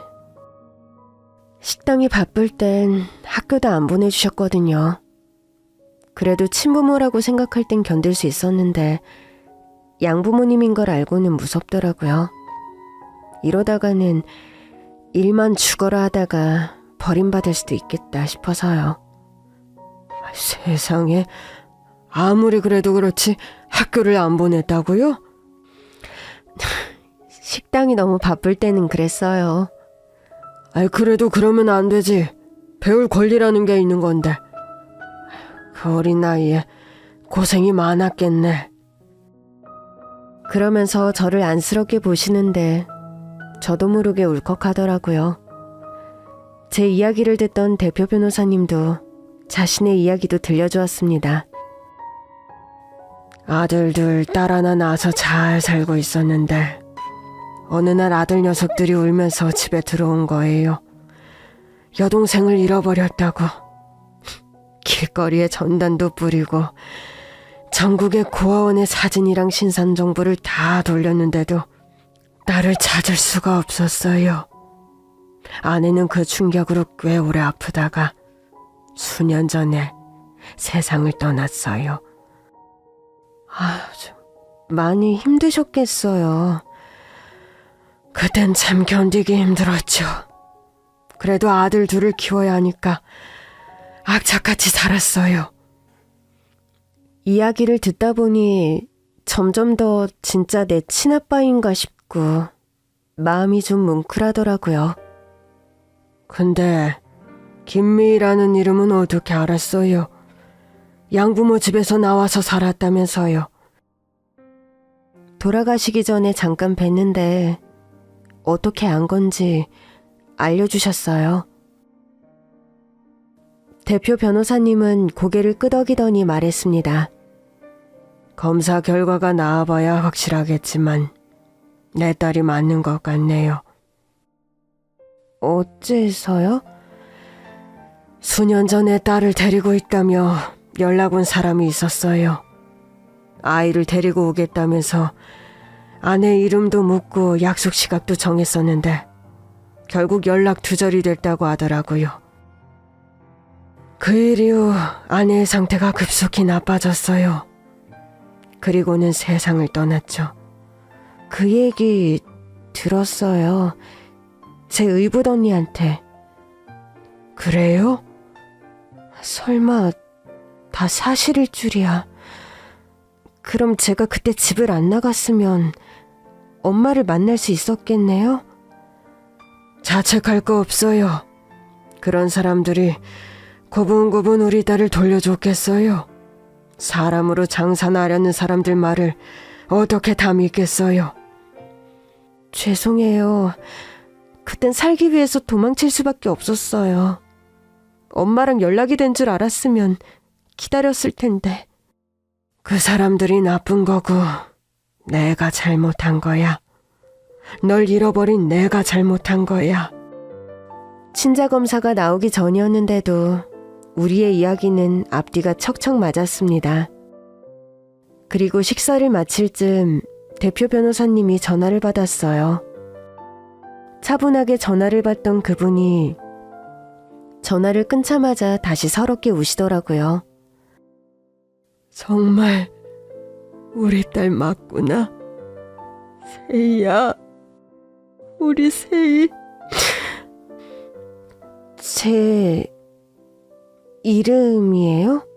식당이 바쁠 땐 학교도 안 보내주셨거든요. 그래도 친부모라고 생각할 땐 견딜 수 있었는데 양부모님인 걸 알고는 무섭더라고요. 이러다가는 일만 죽어라 하다가 버림받을 수도 있겠다 싶어서요. 세상에, 아무리 그래도 그렇지 학교를 안 보냈다고요? 식당이 너무 바쁠 때는 그랬어요. 그래도 그러면 안 되지. 배울 권리라는 게 있는 건데. 그 어린 나이에 고생이 많았겠네. 그러면서 저를 안쓰럽게 보시는데 저도 모르게 울컥하더라고요. 제 이야기를 듣던 대표 변호사님도 자신의 이야기도 들려주었습니다. 아들 둘, 딸 하나 낳아서 잘 살고 있었는데 어느 날 아들 녀석들이 울면서 집에 들어온 거예요. 여동생을 잃어버렸다고. 길거리에 전단도 뿌리고 전국의 고아원의 사진이랑 신상정보를 다 돌렸는데도 딸을 찾을 수가 없었어요. 아내는 그 충격으로 꽤 오래 아프다가 수년 전에 세상을 떠났어요. 좀 많이 힘드셨겠어요. 그땐 참 견디기 힘들었죠. 그래도 아들 둘을 키워야 하니까 악착같이 살았어요. 이야기를 듣다 보니 점점 더 진짜 내 친아빠인가 싶고 마음이 좀 뭉클하더라고요. 근데 김미희라는 이름은 어떻게 알았어요? 양부모 집에서 나와서 살았다면서요. 돌아가시기 전에 잠깐 뵀는데 어떻게 안 건지 알려주셨어요. 대표 변호사님은 고개를 끄덕이더니 말했습니다. 검사 결과가 나와봐야 확실하겠지만 내 딸이 맞는 것 같네요. 어째서요? 수년 전에 딸을 데리고 있다며 연락 온 사람이 있었어요. 아이를 데리고 오겠다면서 아내 이름도 묻고 약속 시각도 정했었는데 결국 연락 두절이 됐다고 하더라고요. 그 일 이후 아내의 상태가 급속히 나빠졌어요. 그리고는 세상을 떠났죠. 그 얘기 들었어요. 제 의붓 언니한테. 그래요? 설마 다 사실일 줄이야. 그럼 제가 그때 집을 안 나갔으면 엄마를 만날 수 있었겠네요? 자책할 거 없어요. 그런 사람들이 고분고분 우리 딸을 돌려줬겠어요? 사람으로 장사나 하려는 사람들 말을 어떻게 다 믿겠어요? 죄송해요. 그땐 살기 위해서 도망칠 수밖에 없었어요. 엄마랑 연락이 된 줄 알았으면 기다렸을 텐데. 그 사람들이 나쁜 거고 내가 잘못한 거야. 널 잃어버린 내가 잘못한 거야. 친자 검사가 나오기 전이었는데도 우리의 이야기는 앞뒤가 척척 맞았습니다. 그리고 식사를 마칠 즈음 대표 변호사님이 전화를 받았어요. 차분하게 전화를 받던 그분이 전화를 끊자마자 다시 서럽게 우시더라고요. 정말 우리 딸 맞구나. 세희야, 우리 세희. 제 이름이에요?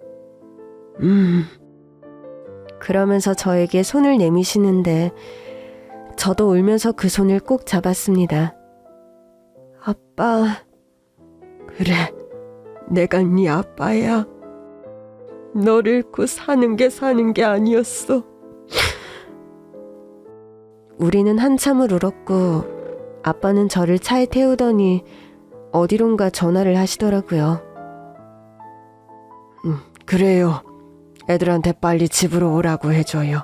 그러면서 저에게 손을 내미시는데 저도 울면서 그 손을 꼭 잡았습니다. 아빠. 그래, 내가 네 아빠야. 너를 잃고 사는 게 아니었어. 우리는 한참을 울었고 아빠는 저를 차에 태우더니 어디론가 전화를 하시더라고요. 그래요. 애들한테 빨리 집으로 오라고 해줘요.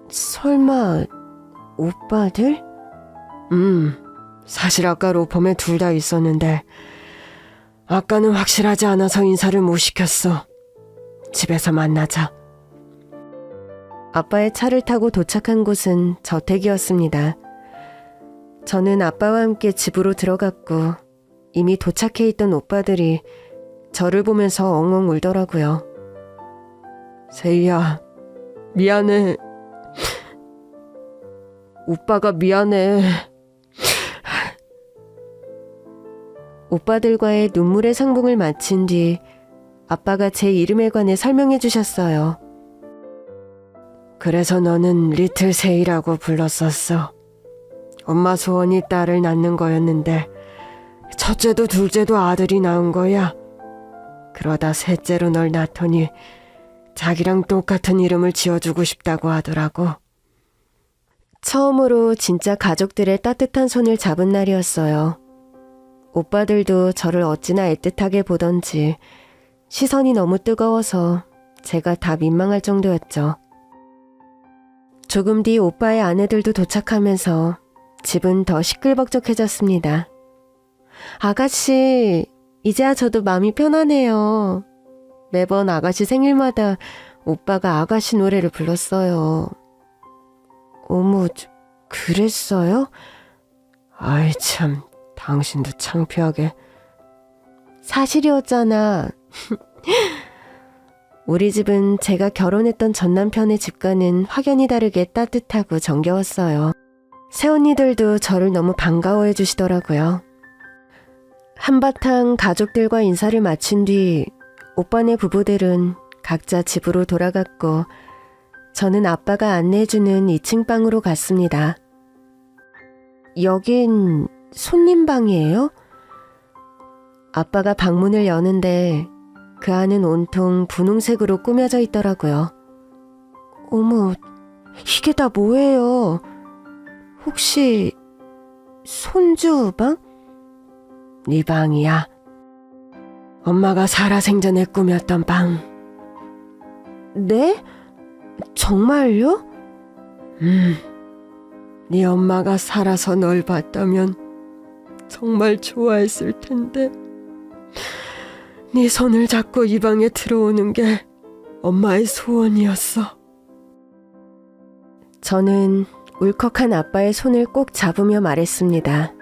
설마 오빠들? 사실 아까 로펌에 둘 다 있었는데 아까는 확실하지 않아서 인사를 못 시켰어. 집에서 만나자. 아빠의 차를 타고 도착한 곳은 저택이었습니다. 저는 아빠와 함께 집으로 들어갔고 이미 도착해 있던 오빠들이 저를 보면서 엉엉 울더라고요. 세희야, 미안해. 오빠가 미안해. 오빠들과의 눈물의 상봉을 마친 뒤 아빠가 제 이름에 관해 설명해 주셨어요. 그래서 너는 리틀 세희라고 불렀었어. 엄마 소원이 딸을 낳는 거였는데 첫째도 둘째도 아들이 낳은 거야. 그러다 셋째로 널 낳더니 자기랑 똑같은 이름을 지어주고 싶다고 하더라고. 처음으로 진짜 가족들의 따뜻한 손을 잡은 날이었어요. 오빠들도 저를 어찌나 애틋하게 보던지 시선이 너무 뜨거워서 제가 다 민망할 정도였죠. 조금 뒤 오빠의 아내들도 도착하면서 집은 더 시끌벅적해졌습니다. 아가씨, 이제야 저도 마음이 편하네요. 매번 아가씨 생일마다 오빠가 아가씨 노래를 불렀어요. 어머, 그랬어요? 아이 참, 당신도 창피하게. 사실이었잖아. 우리 집은 제가 결혼했던 전 남편의 집과는 확연히 다르게 따뜻하고 정겨웠어요. 새언니들도 저를 너무 반가워해 주시더라고요. 한바탕 가족들과 인사를 마친 뒤 오빠네 부부들은 각자 집으로 돌아갔고 저는 아빠가 안내해주는 2층 방으로 갔습니다. 여긴 손님 방이에요? 아빠가 방문을 여는데 그 안은 온통 분홍색으로 꾸며져 있더라고요. 어머, 이게 다 뭐예요? 혹시 손주 방? 네 방이야. 엄마가 살아생전에 꾸몄던 방. 네? 정말요? 네 엄마가 살아서 널 봤다면 정말 좋아했을 텐데 네 손을 잡고 이 방에 들어오는 게 엄마의 소원이었어. 저는 울컥한 아빠의 손을 꼭 잡으며 말했습니다.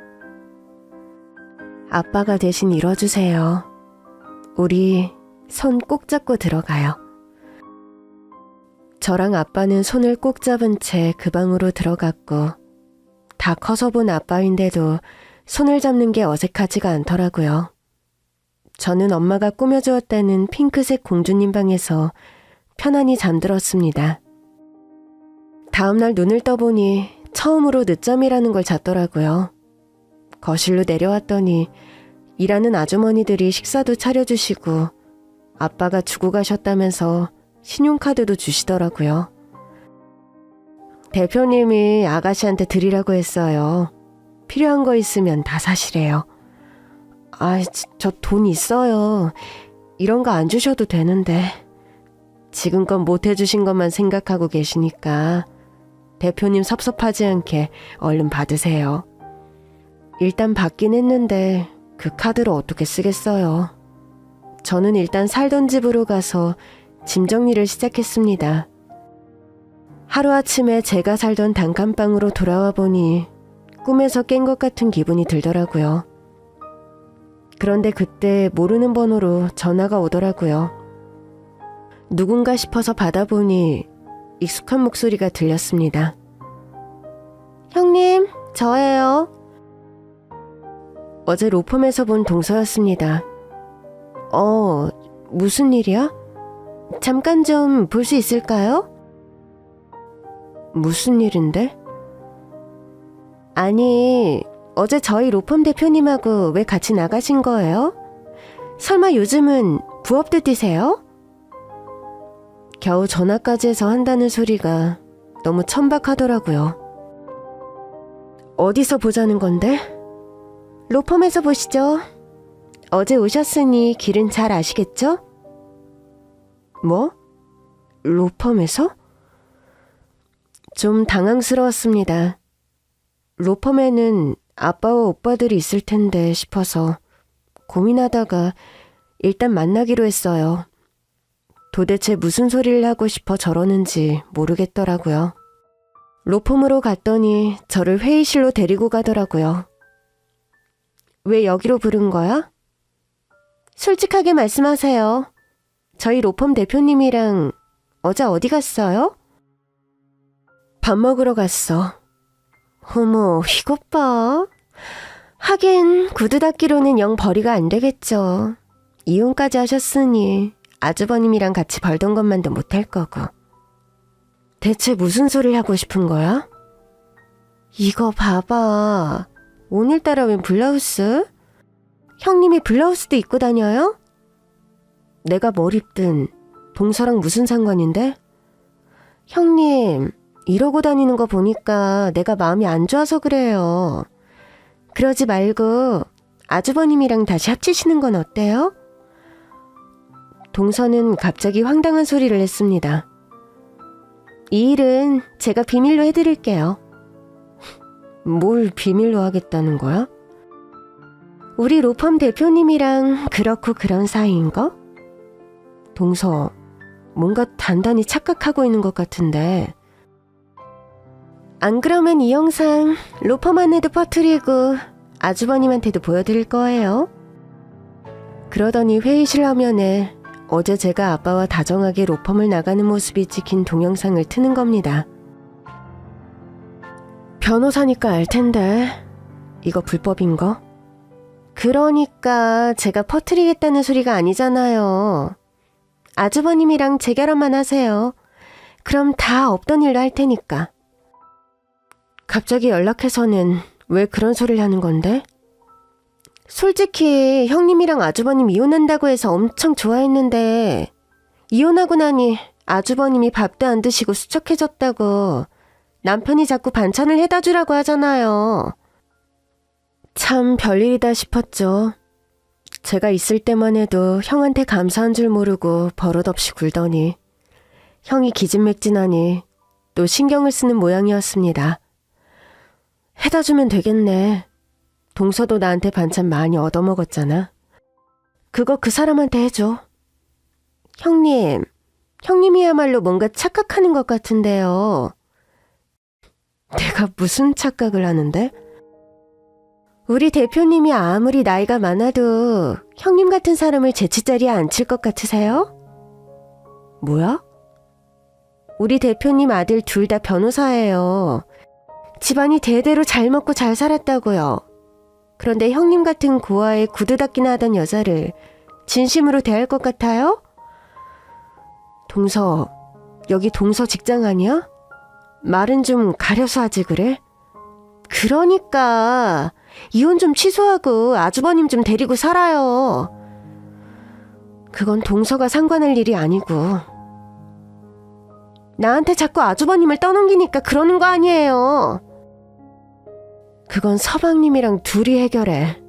아빠가 대신 이뤄주세요. 우리 손 꼭 잡고 들어가요. 저랑 아빠는 손을 꼭 잡은 채 그 방으로 들어갔고, 다 커서 본 아빠인데도 손을 잡는 게 어색하지가 않더라고요. 저는 엄마가 꾸며주었다는 핑크색 공주님 방에서 편안히 잠들었습니다. 다음날 눈을 떠보니 처음으로 늦잠이라는 걸 잤더라고요. 거실로 내려왔더니 일하는 아주머니들이 식사도 차려주시고 아빠가 주고 가셨다면서 신용카드도 주시더라고요. 대표님이 아가씨한테 드리라고 했어요. 필요한 거 있으면 다 사시래요. 저 돈 있어요. 이런 거 안 주셔도 되는데. 지금껏 못 해주신 것만 생각하고 계시니까 대표님 섭섭하지 않게 얼른 받으세요. 일단 받긴 했는데 그 카드로 어떻게 쓰겠어요. 저는 일단 살던 집으로 가서 짐 정리를 시작했습니다. 하루아침에 제가 살던 단칸방으로 돌아와 보니 꿈에서 깬 것 같은 기분이 들더라고요. 그런데 그때 모르는 번호로 전화가 오더라고요. 누군가 싶어서 받아보니 익숙한 목소리가 들렸습니다. 형님, 저예요. 어제 로펌에서 본 동서였습니다. 무슨 일이야? 잠깐 좀 볼 수 있을까요? 무슨 일인데? 아니, 어제 저희 로펌 대표님하고 왜 같이 나가신 거예요? 설마 요즘은 부업도 뛰세요? 겨우 전화까지 해서 한다는 소리가 너무 천박하더라고요. 어디서 보자는 건데? 로펌에서 보시죠. 어제 오셨으니 길은 잘 아시겠죠? 뭐? 로펌에서? 좀 당황스러웠습니다. 로펌에는 아빠와 오빠들이 있을 텐데 싶어서 고민하다가 일단 만나기로 했어요. 도대체 무슨 소리를 하고 싶어 저러는지 모르겠더라고요. 로펌으로 갔더니 저를 회의실로 데리고 가더라고요. 왜 여기로 부른 거야? 솔직하게 말씀하세요. 저희 로펌 대표님이랑 어제 어디 갔어요? 밥 먹으러 갔어. 어머, 이것 봐. 하긴 구두 닦기로는 영 벌이가 안 되겠죠. 이혼까지 하셨으니 아주버님이랑 같이 벌던 것만도 못할 거고. 대체 무슨 소리를 하고 싶은 거야? 이거 봐봐. 오늘따라 웬 블라우스? 형님이 블라우스도 입고 다녀요? 내가 뭘 입든 동서랑 무슨 상관인데? 형님, 이러고 다니는 거 보니까 내가 마음이 안 좋아서 그래요. 그러지 말고 아주버님이랑 다시 합치시는 건 어때요? 동서는 갑자기 황당한 소리를 했습니다. 이 일은 제가 비밀로 해드릴게요. 뭘 비밀로 하겠다는 거야? 우리 로펌 대표님이랑 그렇고 그런 사이인 거? 동서, 뭔가 단단히 착각하고 있는 것 같은데. 안 그러면 이 영상 로펌 안에도 퍼뜨리고 아주버님한테도 보여드릴 거예요. 그러더니 회의실 화면에 어제 제가 아빠와 다정하게 로펌을 나가는 모습이 찍힌 동영상을 트는 겁니다. 변호사니까 알 텐데 이거 불법인 거? 그러니까 제가 퍼뜨리겠다는 소리가 아니잖아요. 아주버님이랑 재결합만 하세요. 그럼 다 없던 일로 할 테니까. 갑자기 연락해서는 왜 그런 소리를 하는 건데? 솔직히 형님이랑 아주버님 이혼한다고 해서 엄청 좋아했는데 이혼하고 나니 아주버님이 밥도 안 드시고 수척해졌다고 남편이 자꾸 반찬을 해다 주라고 하잖아요. 참 별일이다 싶었죠. 제가 있을 때만 해도 형한테 감사한 줄 모르고 버릇없이 굴더니 형이 기진맥진하니 또 신경을 쓰는 모양이었습니다. 해다 주면 되겠네. 동서도 나한테 반찬 많이 얻어먹었잖아. 그거 그 사람한테 해줘. 형님이야말로 뭔가 착각하는 것 같은데요. 내가 무슨 착각을 하는데? 우리 대표님이 아무리 나이가 많아도 형님 같은 사람을 제치자리에 앉힐 것 같으세요? 뭐야? 우리 대표님 아들 둘 다 변호사예요. 집안이 대대로 잘 먹고 잘 살았다고요. 그런데 형님 같은 고아에 구두 닦기나 하던 여자를 진심으로 대할 것 같아요? 동서, 여기 동서 직장 아니야? 말은 좀 가려서 하지 그래? 그러니까 이혼 좀 취소하고 아주버님 좀 데리고 살아요. 그건 동서가 상관할 일이 아니고. 나한테 자꾸 아주버님을 떠넘기니까 그러는 거 아니에요. 그건 서방님이랑 둘이 해결해.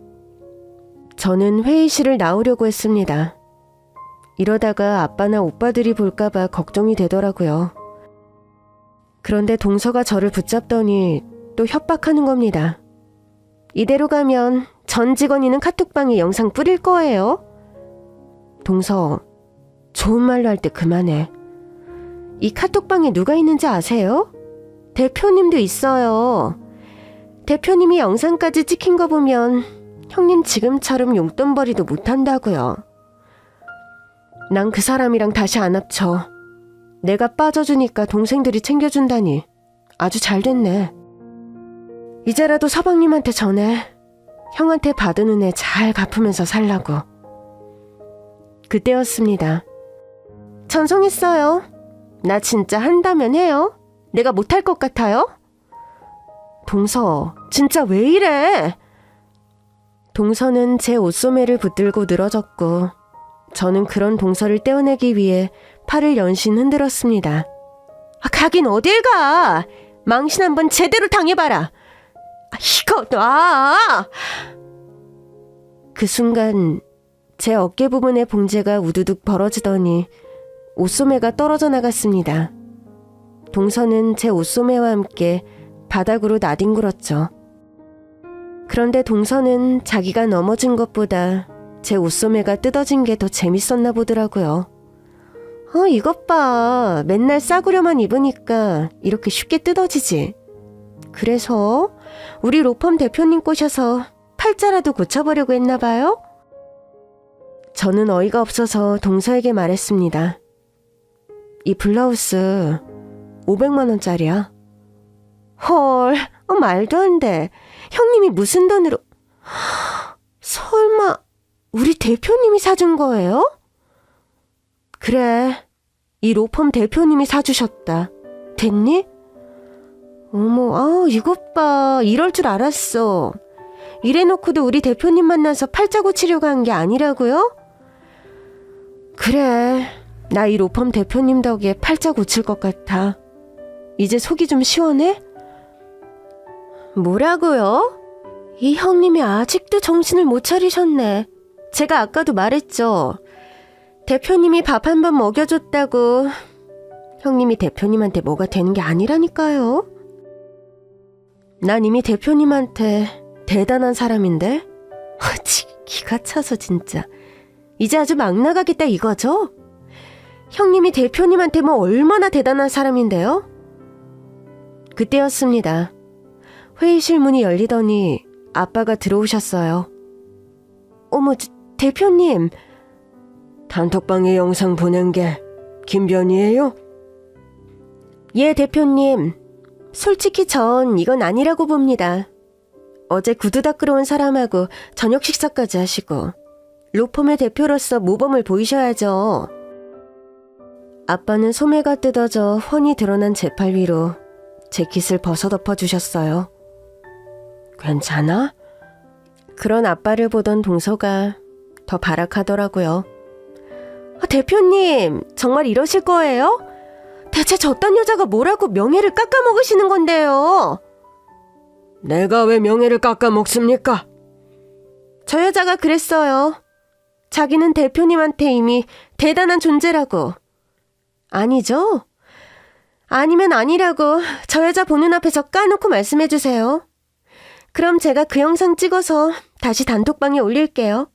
저는 회의실을 나오려고 했습니다. 이러다가 아빠나 오빠들이 볼까봐 걱정이 되더라고요. 그런데 동서가 저를 붙잡더니 또 협박하는 겁니다. 이대로 가면 전 직원이는 카톡방에 영상 뿌릴 거예요. 동서, 좋은 말로 할 때 그만해. 이 카톡방에 누가 있는지 아세요? 대표님도 있어요. 대표님이 영상까지 찍힌 거 보면 형님 지금처럼 용돈벌이도 못한다고요. 난 그 사람이랑 다시 안 합쳐. 내가 빠져주니까 동생들이 챙겨준다니 아주 잘 됐네. 이제라도 서방님한테 전해. 형한테 받은 은혜 잘 갚으면서 살라고. 그때였습니다. 전송했어요. 나 진짜 한다면 해요. 내가 못할 것 같아요? 동서, 진짜 왜 이래? 동서는 제 옷소매를 붙들고 늘어졌고 저는 그런 동서를 떼어내기 위해 팔을 연신 흔들었습니다. 가긴 어딜 가! 망신 한번 제대로 당해봐라! 이거 놔! 그 순간 제 어깨 부분의 봉제가 우두둑 벌어지더니 옷소매가 떨어져 나갔습니다. 동서는 제 옷소매와 함께 바닥으로 나뒹굴었죠. 그런데 동서는 자기가 넘어진 것보다 제 옷소매가 뜯어진 게 더 재밌었나 보더라고요. 이것 봐. 맨날 싸구려만 입으니까 이렇게 쉽게 뜯어지지. 그래서 우리 로펌 대표님 꼬셔서 팔자라도 고쳐보려고 했나 봐요? 저는 어이가 없어서 동서에게 말했습니다. 이 블라우스 500만 원짜리야. 헐, 말도 안 돼. 형님이 무슨 돈으로... 설마 우리 대표님이 사준 거예요? 그래, 이 로펌 대표님이 사주셨다. 됐니? 어머, 이것 봐. 이럴 줄 알았어. 이래놓고도 우리 대표님 만나서 팔자 고치려고 한 게 아니라고요? 그래, 나 이 로펌 대표님 덕에 팔자 고칠 것 같아. 이제 속이 좀 시원해? 뭐라고요? 이 형님이 아직도 정신을 못 차리셨네. 제가 아까도 말했죠. 대표님이 밥 한 번 먹여줬다고. 형님이 대표님한테 뭐가 되는 게 아니라니까요. 난 이미 대표님한테 대단한 사람인데? 기가 차서 진짜. 이제 아주 막 나가겠다 이거죠? 형님이 대표님한테 뭐 얼마나 대단한 사람인데요? 그때였습니다. 회의실 문이 열리더니 아빠가 들어오셨어요. 어머, 대표님. 단톡방에 영상 보낸 게 김변이에요? 예, 대표님. 솔직히 전 이건 아니라고 봅니다. 어제 구두 닦으러 온 사람하고 저녁 식사까지 하시고 로펌의 대표로서 모범을 보이셔야죠. 아빠는 소매가 뜯어져 훤히 드러난 제 팔 위로 재킷을 벗어덮어 주셨어요. 괜찮아? 그런 아빠를 보던 동서가 더 발악하더라고요. 대표님, 정말 이러실 거예요? 대체 저딴 여자가 뭐라고 명예를 깎아먹으시는 건데요? 내가 왜 명예를 깎아먹습니까? 저 여자가 그랬어요. 자기는 대표님한테 이미 대단한 존재라고. 아니죠? 아니면 아니라고 저 여자 보는 앞에서 까놓고 말씀해주세요. 그럼 제가 그 영상 찍어서 다시 단톡방에 올릴게요.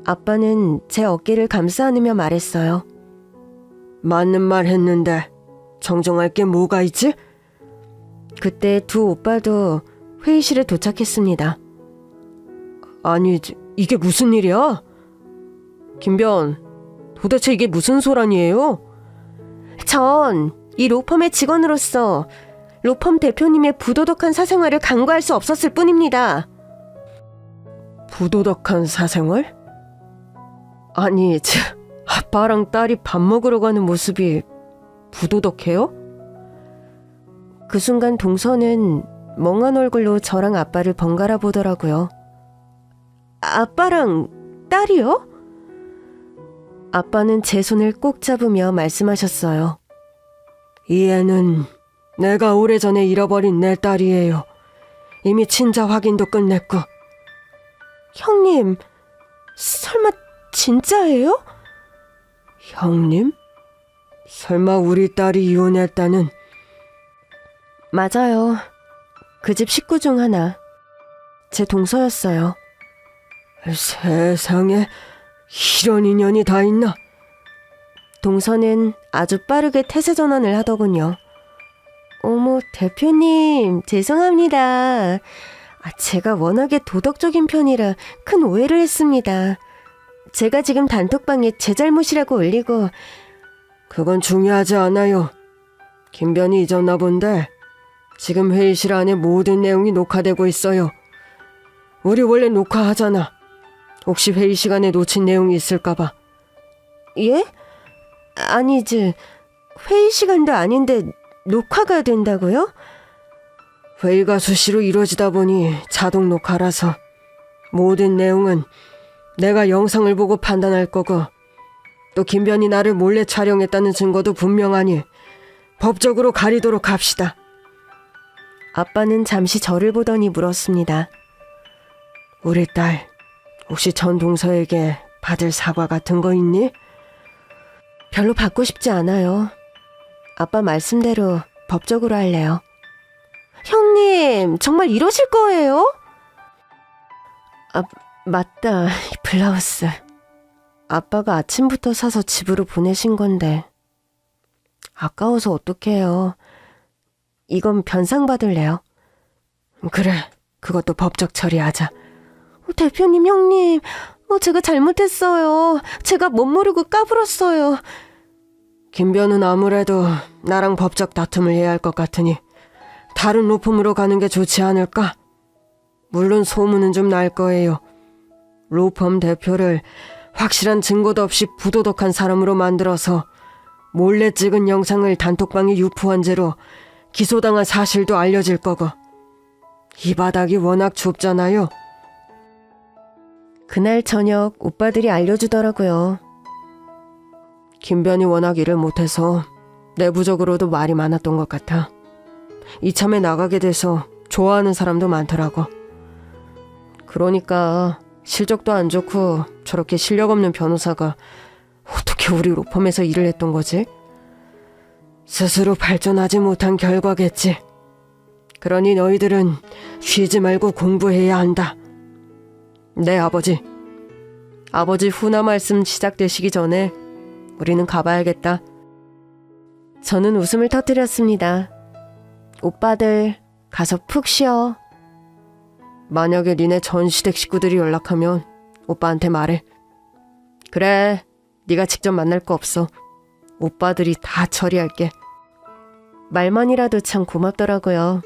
아빠는 제 어깨를 감싸 안으며 말했어요. 맞는 말 했는데 정정할 게 뭐가 있지? 그때 두 오빠도 회의실에 도착했습니다. 아니, 이게 무슨 일이야? 김변, 도대체 이게 무슨 소란이에요? 전 이 로펌의 직원으로서 로펌 대표님의 부도덕한 사생활을 간과할 수 없었을 뿐입니다. 부도덕한 사생활? 아니, 아빠랑 딸이 밥 먹으러 가는 모습이 부도덕해요? 그 순간 동서는 멍한 얼굴로 저랑 아빠를 번갈아 보더라고요. 아빠랑 딸이요? 아빠는 제 손을 꼭 잡으며 말씀하셨어요. 이 애는 내가 오래전에 잃어버린 내 딸이에요. 이미 친자 확인도 끝냈고. 형님, 설마 진짜예요? 형님? 설마 우리 딸이 이혼했다는? 맞아요. 그 집 식구 중 하나. 제 동서였어요. 세상에 이런 인연이 다 있나? 동서는 아주 빠르게 태세 전환을 하더군요. 어머, 대표님, 죄송합니다. 제가 워낙에 도덕적인 편이라 큰 오해를 했습니다. 제가 지금 단톡방에 제 잘못이라고 올리고. 그건 중요하지 않아요. 김변이 잊었나 본데 지금 회의실 안에 모든 내용이 녹화되고 있어요. 우리 원래 녹화하잖아. 혹시 회의 시간에 놓친 내용이 있을까봐. 예? 아니지. 회의 시간도 아닌데 녹화가 된다고요? 회의가 수시로 이루어지다 보니 자동 녹화라서 모든 내용은 내가 영상을 보고 판단할 거고, 또 김변이 나를 몰래 촬영했다는 증거도 분명하니 법적으로 가리도록 합시다. 아빠는 잠시 저를 보더니 물었습니다. 우리 딸, 혹시 전 동서에게 받을 사과 같은 거 있니? 별로 받고 싶지 않아요. 아빠 말씀대로 법적으로 할래요. 형님, 정말 이러실 거예요? 맞다. 이 블라우스. 아빠가 아침부터 사서 집으로 보내신 건데 아까워서 어떡해요. 이건 변상 받을래요. 그래, 그것도 법적 처리하자. 대표님, 형님, 제가 잘못했어요. 제가 못 모르고 까불었어요. 김변은 아무래도 나랑 법적 다툼을 해야 할 것 같으니 다른 로펌으로 가는 게 좋지 않을까? 물론 소문은 좀 날 거예요. 로펌 대표를 확실한 증거도 없이 부도덕한 사람으로 만들어서 몰래 찍은 영상을 단톡방에 유포한 죄로 기소당한 사실도 알려질 거고. 이 바닥이 워낙 좁잖아요. 그날 저녁 오빠들이 알려주더라고요. 김변이 워낙 일을 못해서 내부적으로도 말이 많았던 것 같아. 이참에 나가게 돼서 좋아하는 사람도 많더라고. 그러니까 실적도 안 좋고 저렇게 실력 없는 변호사가 어떻게 우리 로펌에서 일을 했던 거지? 스스로 발전하지 못한 결과겠지. 그러니 너희들은 쉬지 말고 공부해야 한다. 네, 아버지. 아버지 후나 말씀 시작되시기 전에 우리는 가봐야겠다. 저는 웃음을 터뜨렸습니다. 오빠들, 가서 푹 쉬어. 만약에 니네 전 시댁 식구들이 연락하면 오빠한테 말해. 그래, 네가 직접 만날 거 없어. 오빠들이 다 처리할게. 말만이라도 참 고맙더라고요.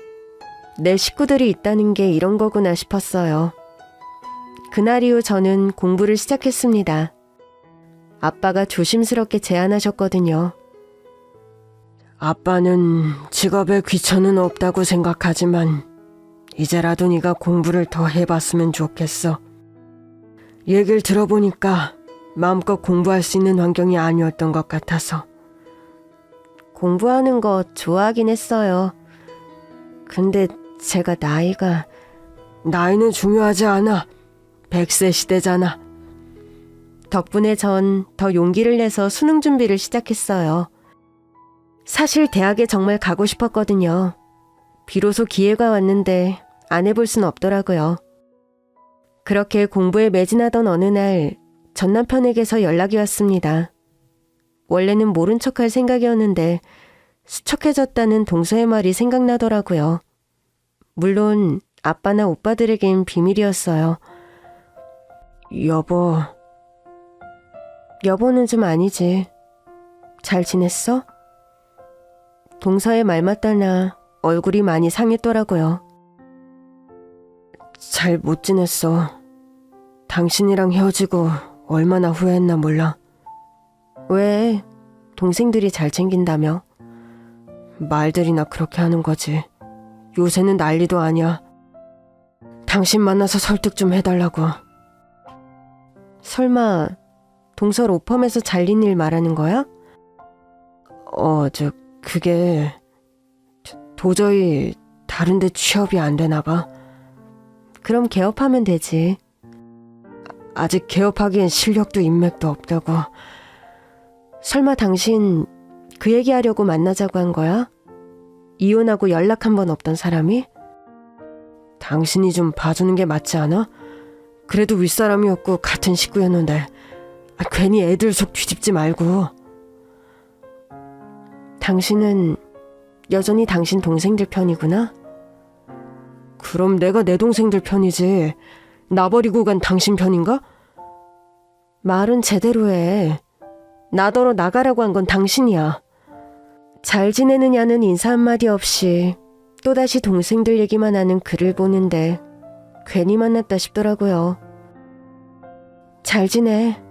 내 식구들이 있다는 게 이런 거구나 싶었어요. 그날 이후 저는 공부를 시작했습니다. 아빠가 조심스럽게 제안하셨거든요. 아빠는 직업에 귀천은 없다고 생각하지만 이제라도 네가 공부를 더 해봤으면 좋겠어. 얘기를 들어보니까 마음껏 공부할 수 있는 환경이 아니었던 것 같아서. 공부하는 거 좋아하긴 했어요. 근데 제가 나이는 중요하지 않아. 100세 시대잖아. 덕분에 전 더 용기를 내서 수능 준비를 시작했어요. 사실 대학에 정말 가고 싶었거든요. 비로소 기회가 왔는데 안 해볼 순 없더라고요. 그렇게 공부에 매진하던 어느 날 전 남편에게서 연락이 왔습니다. 원래는 모른 척할 생각이었는데 수척해졌다는 동서의 말이 생각나더라고요. 물론 아빠나 오빠들에겐 비밀이었어요. 여보는 좀 아니지. 잘 지냈어? 동서의 말 맞다나 얼굴이 많이 상했더라고요. 잘 못 지냈어. 당신이랑 헤어지고 얼마나 후회했나 몰라. 왜? 동생들이 잘 챙긴다며? 말들이나 그렇게 하는 거지. 요새는 난리도 아니야. 당신 만나서 설득 좀 해달라고. 설마 동서 로펌에서 잘린 일 말하는 거야? 그게 도저히 다른데 취업이 안 되나 봐. 그럼 개업하면 되지. 아직 개업하기엔 실력도 인맥도 없다고. 설마 당신 그 얘기하려고 만나자고 한 거야? 이혼하고 연락 한 번 없던 사람이? 당신이 좀 봐주는 게 맞지 않아? 그래도 윗사람이었고 같은 식구였는데 괜히 애들 속 뒤집지 말고. 당신은 여전히 당신 동생들 편이구나? 그럼 내가 내 동생들 편이지. 나 버리고 간 당신 편인가? 말은 제대로 해. 나더러 나가라고 한 건 당신이야. 잘 지내느냐는 인사 한마디 없이 또다시 동생들 얘기만 하는 글을 보는데 괜히 만났다 싶더라고요. 잘 지내.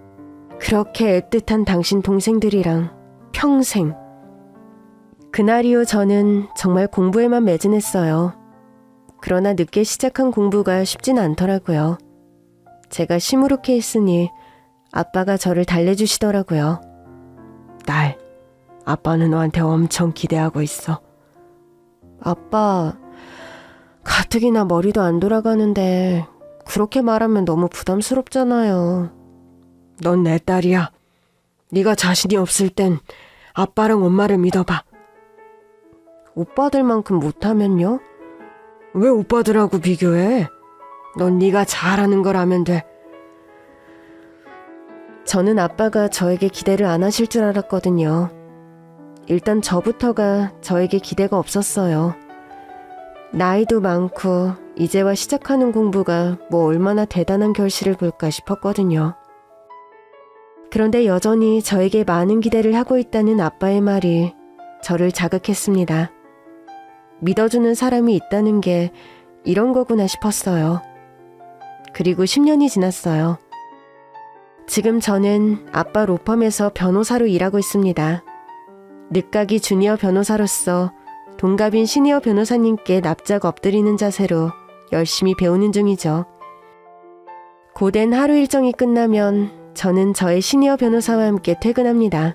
그렇게 애틋한 당신 동생들이랑 평생. 그날 이후 저는 정말 공부에만 매진했어요. 그러나 늦게 시작한 공부가 쉽진 않더라고요. 제가 시무룩해 있으니 아빠가 저를 달래주시더라고요. 딸, 아빠는 너한테 엄청 기대하고 있어. 아빠, 가뜩이나 머리도 안 돌아가는데 그렇게 말하면 너무 부담스럽잖아요. 넌 내 딸이야. 네가 자신이 없을 땐 아빠랑 엄마를 믿어봐. 오빠들만큼 못하면요? 왜 오빠들하고 비교해? 넌 네가 잘하는 걸 하면 돼. 저는 아빠가 저에게 기대를 안 하실 줄 알았거든요. 일단 저부터가 저에게 기대가 없었어요. 나이도 많고 이제와 시작하는 공부가 뭐 얼마나 대단한 결실을 볼까 싶었거든요. 그런데 여전히 저에게 많은 기대를 하고 있다는 아빠의 말이 저를 자극했습니다. 믿어주는 사람이 있다는 게 이런 거구나 싶었어요. 그리고 10년이 지났어요. 지금 저는 아빠 로펌에서 변호사로 일하고 있습니다. 늦가기 주니어 변호사로서 동갑인 시니어 변호사님께 납작 엎드리는 자세로 열심히 배우는 중이죠. 고된 하루 일정이 끝나면 저는 저의 시니어 변호사와 함께 퇴근합니다.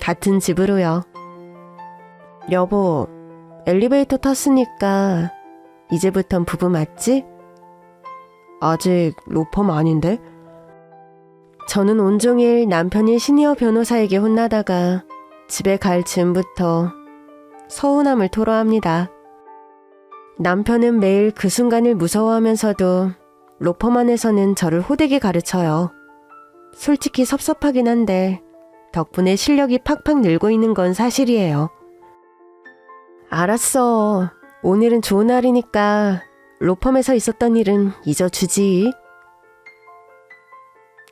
같은 집으로요. 여보, 엘리베이터 탔으니까 이제부턴 부부 맞지? 아직 로펌 아닌데? 저는 온종일 남편인 시니어 변호사에게 혼나다가 집에 갈 즈음부터 서운함을 토로합니다. 남편은 매일 그 순간을 무서워하면서도 로펌 안에서는 저를 호되게 가르쳐요. 솔직히 섭섭하긴 한데 덕분에 실력이 팍팍 늘고 있는 건 사실이에요. 알았어. 오늘은 좋은 날이니까 로펌에서 있었던 일은 잊어주지.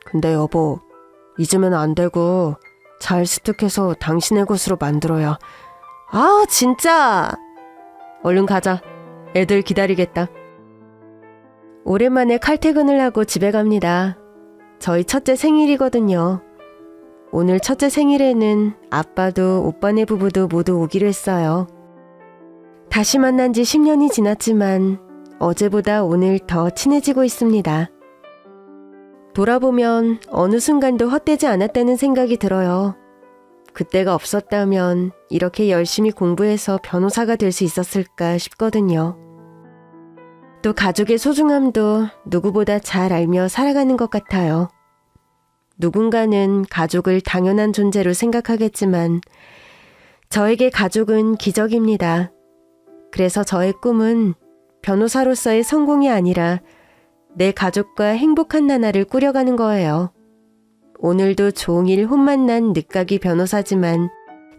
근데 여보, 잊으면 안 되고 잘 습득해서 당신의 것으로 만들어야. 아, 진짜! 얼른 가자. 애들 기다리겠다. 오랜만에 칼퇴근을 하고 집에 갑니다. 저희 첫째 생일이거든요. 오늘 첫째 생일에는 아빠도 오빠네 부부도 모두 오기로 했어요. 다시 만난 지 10년이 지났지만 어제보다 오늘 더 친해지고 있습니다. 돌아보면 어느 순간도 헛되지 않았다는 생각이 들어요. 그때가 없었다면 이렇게 열심히 공부해서 변호사가 될 수 있었을까 싶거든요. 또 가족의 소중함도 누구보다 잘 알며 살아가는 것 같아요. 누군가는 가족을 당연한 존재로 생각하겠지만 저에게 가족은 기적입니다. 그래서 저의 꿈은 변호사로서의 성공이 아니라 내 가족과 행복한 나날을 꾸려가는 거예요. 오늘도 종일 혼만 난 늦가기 변호사지만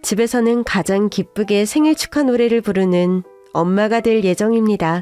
집에서는 가장 기쁘게 생일 축하 노래를 부르는 엄마가 될 예정입니다.